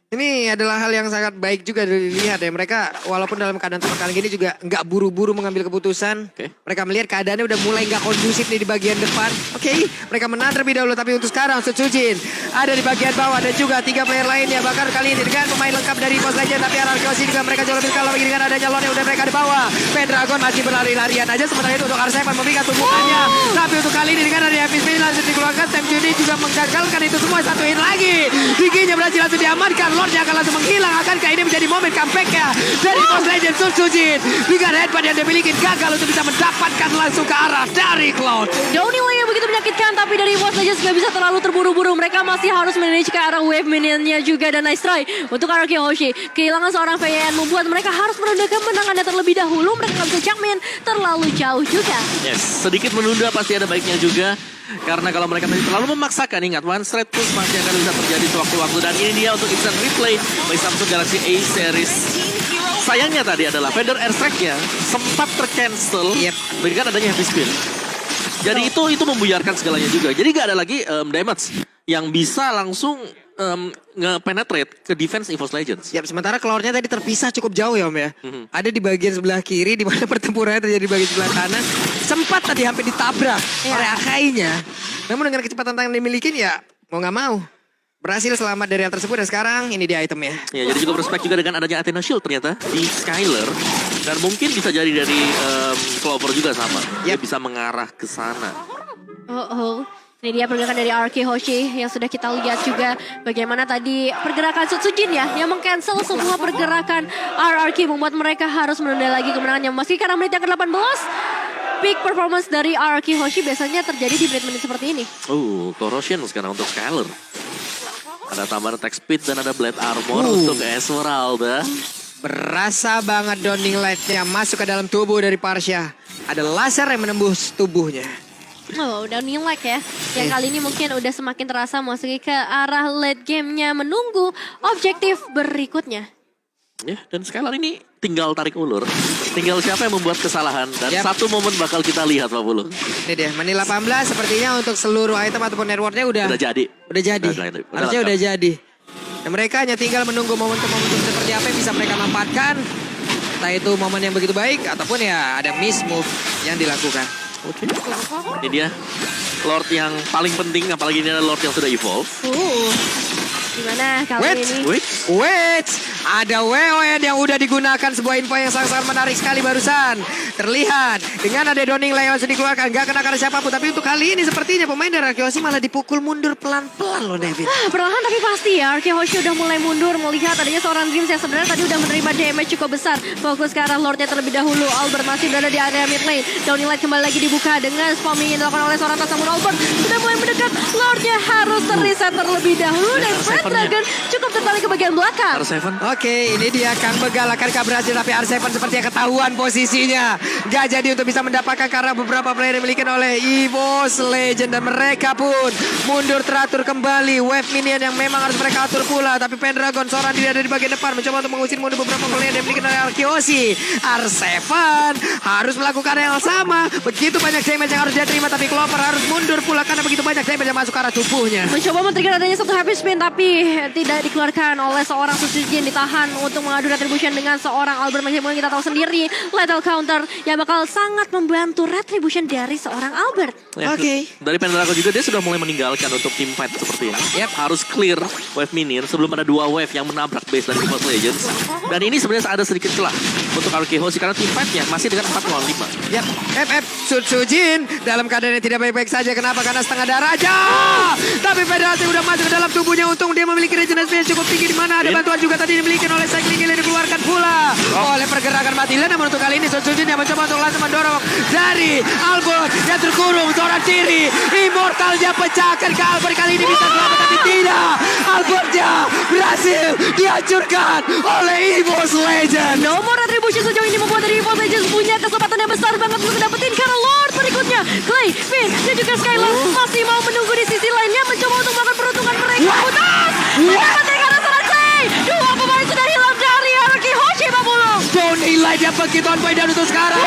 Speaker 1: Ini adalah hal yang sangat baik juga dilihat ya. Mereka walaupun dalam keadaan tertekan gini juga nggak buru-buru mengambil keputusan. Mereka melihat keadaannya udah mulai nggak kondusif nih di bagian depan. Oke, mereka menang terlebih dahulu. Tapi untuk sekarang Sutsujin ada di bagian bawah dan juga 3 player lainnya. Bahkan kali ini dengan pemain lengkap dari Force Legend. Tapi RRQ juga mereka jauh lebih kalah dengan adanya Lord yang udah mereka di bawah. Pendragon masih berlari-larian aja. Sementara itu untuk R7 memberikan tumpukannya. Tapi untuk kali ini dengan adanya Happy Spin langsung dikeluarkan. Sam Juni juga menggagalkan itu semua. Satuin lagi. Giginya berhasil langsung diamankan. Lordnya akan langsung menghilang. Akankah ini menjadi momen comeback-nya dari Force Legend Sutsujin dengan headbutt yang dimiliki gagal untuk bisa mendapatkan langsung ke arah dari Cloud.
Speaker 3: Downhill yang begitu menyakitkan, tapi dari Force Legends gak bisa terlalu terburu-buru. Mereka masih harus manage ke arah wave minionnya juga. Dan nice try untuk RRQ Hoshi. Kehilangan seorang VN membuat mereka harus menunda kemenangannya terlebih dahulu. Mereka gak bisa jump in terlalu jauh juga.
Speaker 2: Yes, sedikit menunda pasti ada baiknya juga. Karena kalau mereka terlalu memaksakan, ingat one straight push masih akan bisa terjadi sewaktu-waktu. Dan ini dia untuk instant replay by Samsung Galaxy A series. Sayangnya tadi adalah Feather Airstrike-nya sempat tercancel dengan adanya heavy spin. Jadi itu membuyarkan segalanya juga. Jadi gak ada lagi damage yang bisa langsung nge-penetrate ke defense EVOS Legends.
Speaker 1: Sementara Cloud-nya tadi terpisah cukup jauh ya Om ya. Ada di bagian sebelah kiri di mana pertempurannya terjadi di bagian sebelah kanan. Sempat tadi hampir ditabrak oleh Akainya. Namun dengan kecepatan yang dimiliki ya mau gak mau berhasil selamat dari hal tersebut. Dan sekarang ini dia itemnya.
Speaker 2: Ya, jadi juga berspek juga dengan adanya Athena Shield ternyata di Skyler. Dan mungkin bisa jadi dari Clover juga sama. Dia bisa mengarah ke sana.
Speaker 3: Ini dia pergerakan dari RRQ Hoshi yang sudah kita lihat juga bagaimana tadi pergerakan Sutsujin ya yang meng-cancel semua pergerakan RRQ membuat mereka harus menunda lagi kemenangannya. Meski karena menit yang ke-18 peak performance dari RRQ Hoshi biasanya terjadi di menit-menit seperti ini.
Speaker 2: Corrosion sekarang untuk Skyler. Ada tambahan attack speed dan ada blade armor untuk Esmeralda.
Speaker 1: Berasa banget Downing Light-nya masuk ke dalam tubuh dari Parsha. Ada laser yang menembus tubuhnya.
Speaker 3: Udah nilai ya. Yang kali ini mungkin udah semakin terasa memasuki ke arah late game-nya menunggu objektif berikutnya.
Speaker 2: Ya, dan Skylar ini tinggal tarik ulur. Tinggal siapa yang membuat kesalahan. Dan satu momen bakal kita lihat Pak Bulu.
Speaker 1: Ini dia, menit 18 sepertinya untuk seluruh item ataupun networknya udah
Speaker 2: jadi.
Speaker 1: Harusnya udah jadi. Dan mereka hanya tinggal menunggu momentum-momentum seperti apa yang bisa mereka manfaatkan. Entah itu momen yang begitu baik ataupun ya ada miss move yang dilakukan.
Speaker 2: Ini dia Lord yang paling penting, apalagi ini adalah Lord yang sudah evolve.
Speaker 3: Gimana kali ini?
Speaker 1: Wait, ada WON yang udah digunakan, sebuah info yang sangat-sangat menarik sekali barusan. Terlihat dengan ada Downing Light yang dikeluarkan, gak kena karena siapapun. Tapi untuk kali ini sepertinya pemain dari RRQ Hoshi malah dipukul mundur pelan-pelan loh David.
Speaker 3: Perlahan tapi pasti ya, RRQ Hoshi udah mulai mundur. Melihat adanya seorang Dreams yang sebenarnya tadi udah menerima damage cukup besar. Fokus ke arah Lordnya terlebih dahulu. Albert masih berada di area mid lane. Downing Light kembali lagi dibuka dengan spamming yang dilakukan oleh seorang tas. Namun Albert sudah mulai mendekat. Lordnya harus terreset terlebih dahulu. Dan Dragon cukup tertarik ke bagian belakang.
Speaker 2: R7.
Speaker 1: Oke, ini dia Kang Begal akan berhasil tapi R7 seperti yang ketahuan posisinya. Gak jadi untuk bisa mendapatkan karena beberapa player yang dimiliki oleh EVOS Legend dan mereka pun mundur teratur kembali. Wave minion yang memang harus mereka atur pula, tapi Pendragon seorang diri ada di bagian depan mencoba untuk mengusir mundur beberapa player yang dimiliki oleh Arkeoshi. R7 harus melakukan yang sama. Begitu banyak damage yang harus dia terima, tapi Clover harus mundur pula karena begitu banyak damage yang masuk ke arah tubuhnya.
Speaker 3: Mencoba men-trigger adanya satu happy spin tapi tidak dikeluarkan oleh seorang Susujin, ditahan untuk mengadu retribution dengan seorang Albert. Meskipun kita tahu sendiri lethal counter yang bakal sangat membantu retribution dari seorang Albert.
Speaker 2: Ya, dari Pendragon juga dia sudah mulai meninggalkan untuk team fight seperti ini. Harus clear wave minion sebelum ada 2 wave yang menabrak base dari EVOS Legends. Dan ini sebenarnya ada sedikit celah untuk Arkeoshi karena team fightnya masih dengan 4 lawan 5.
Speaker 1: FF Sutsujin dalam keadaan yang tidak baik-baik saja. Kenapa? Karena setengah darah aja. Tapi Federasi udah masuk ke dalam tubuhnya. Untung dia memiliki regenerasi yang cukup tinggi, di mana ada bantuan juga tadi dimiliki oleh Cycling yang dikeluarkan pula oleh pergerakan Matilda. Namun untuk kali ini Sutsujin yang mencoba untuk langsung mendorong dari Albert yang terkurung seorang diri. Immortalnya pecahkan ke Albert, kali ini bisa selamat tapi tidak. Albertnya berhasil dihancurkan oleh EVOS Legend.
Speaker 3: Nomor retribution sejauh ini membuat dari EVOS Legends punya kesempatan yang besar banget untuk dapetin karena Lord berikutnya. Clay, Finn, dan juga Skylar masih mau menunggu di sisi lainnya, mencoba untuk melakukan peruntungan mereka. Putus! Mendapatkan karena selesai. 2 pemain sudah hilang dari Arkeoshi, Babulung.
Speaker 1: Don't Eli dia begitu on point dan untuk sekarang.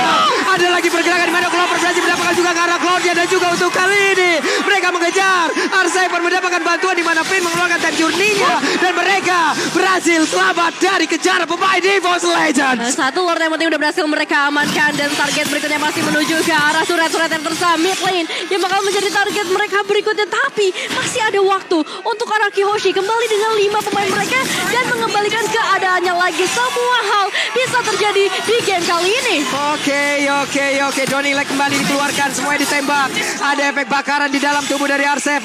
Speaker 1: Ada lagi pergerakan di mana Clover berhasil mendapatkan juga ke arah Claudia dan juga untuk kali ini mereka mengejar. R7 mendapatkan bantuan di mana Finn mengeluarkan time journey-nya dan mereka berhasil selamat dari kejaran pemain EVOS Legends.
Speaker 3: Satu Lord yang penting udah berhasil mereka amankan dan target berikutnya masih menuju ke arah surat-surat yang tersisa mid lane yang bakal menjadi target mereka berikutnya, tapi masih ada waktu untuk Arkeoshi kembali dengan 5 pemain mereka dan mengembalikan keadaannya lagi. Semua hal bisa terjadi di game kali ini.
Speaker 1: Oke. Donny Leg kembali dikeluarkan, semuanya ditembak. Ada efek bakaran di dalam tubuh dari R7.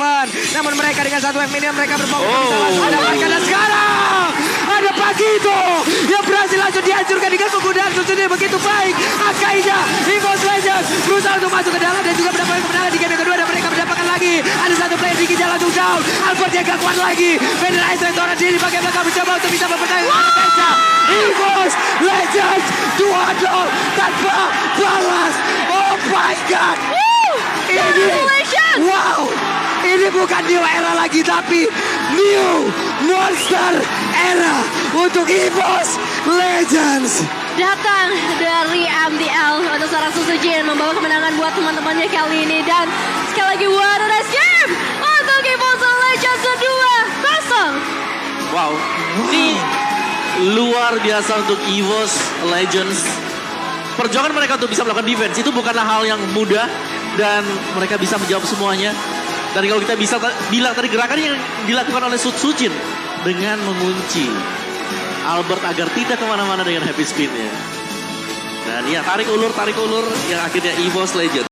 Speaker 1: Namun mereka dengan satu wave minion mereka berfokus bisa langsung ada mereka. Dan sekarang ada Pagito yang berhasil langsung dihancurkan dengan penggunaan Sutsujin begitu baik. Akaida EVOS Legends berusaha untuk masuk ke dalam dan juga mendapatkan kemenangan di game yang kedua dan mereka mendapatkan lagi. Ada satu player di jalan langsung down. Albert yang gak kuat lagi. Federasi seorang diri bagian belakang mencoba untuk bisa mempertahankan defense-nya. EVOS Legends 2-0 tanpa balas. Oh my god. Ini bukan new era lagi tapi new monster era untuk EVOS Legends.
Speaker 3: Datang dari MDL untuk seorang Susujin membawa kemenangan buat teman-temannya kali ini. Dan sekali lagi what a nice game untuk EVOS Legends 2-0.
Speaker 2: Wow, ini luar biasa untuk EVOS Legends. Perjuangan mereka untuk bisa melakukan defense itu bukanlah hal yang mudah dan mereka bisa menjawab semuanya. Dan kalau kita bisa bilang tadi gerakan yang dilakukan oleh Sutsujin dengan mengunci Albert agar tidak kemana-mana dengan happy spin-nya. Dan ya tarik ulur yang akhirnya EVOS Legends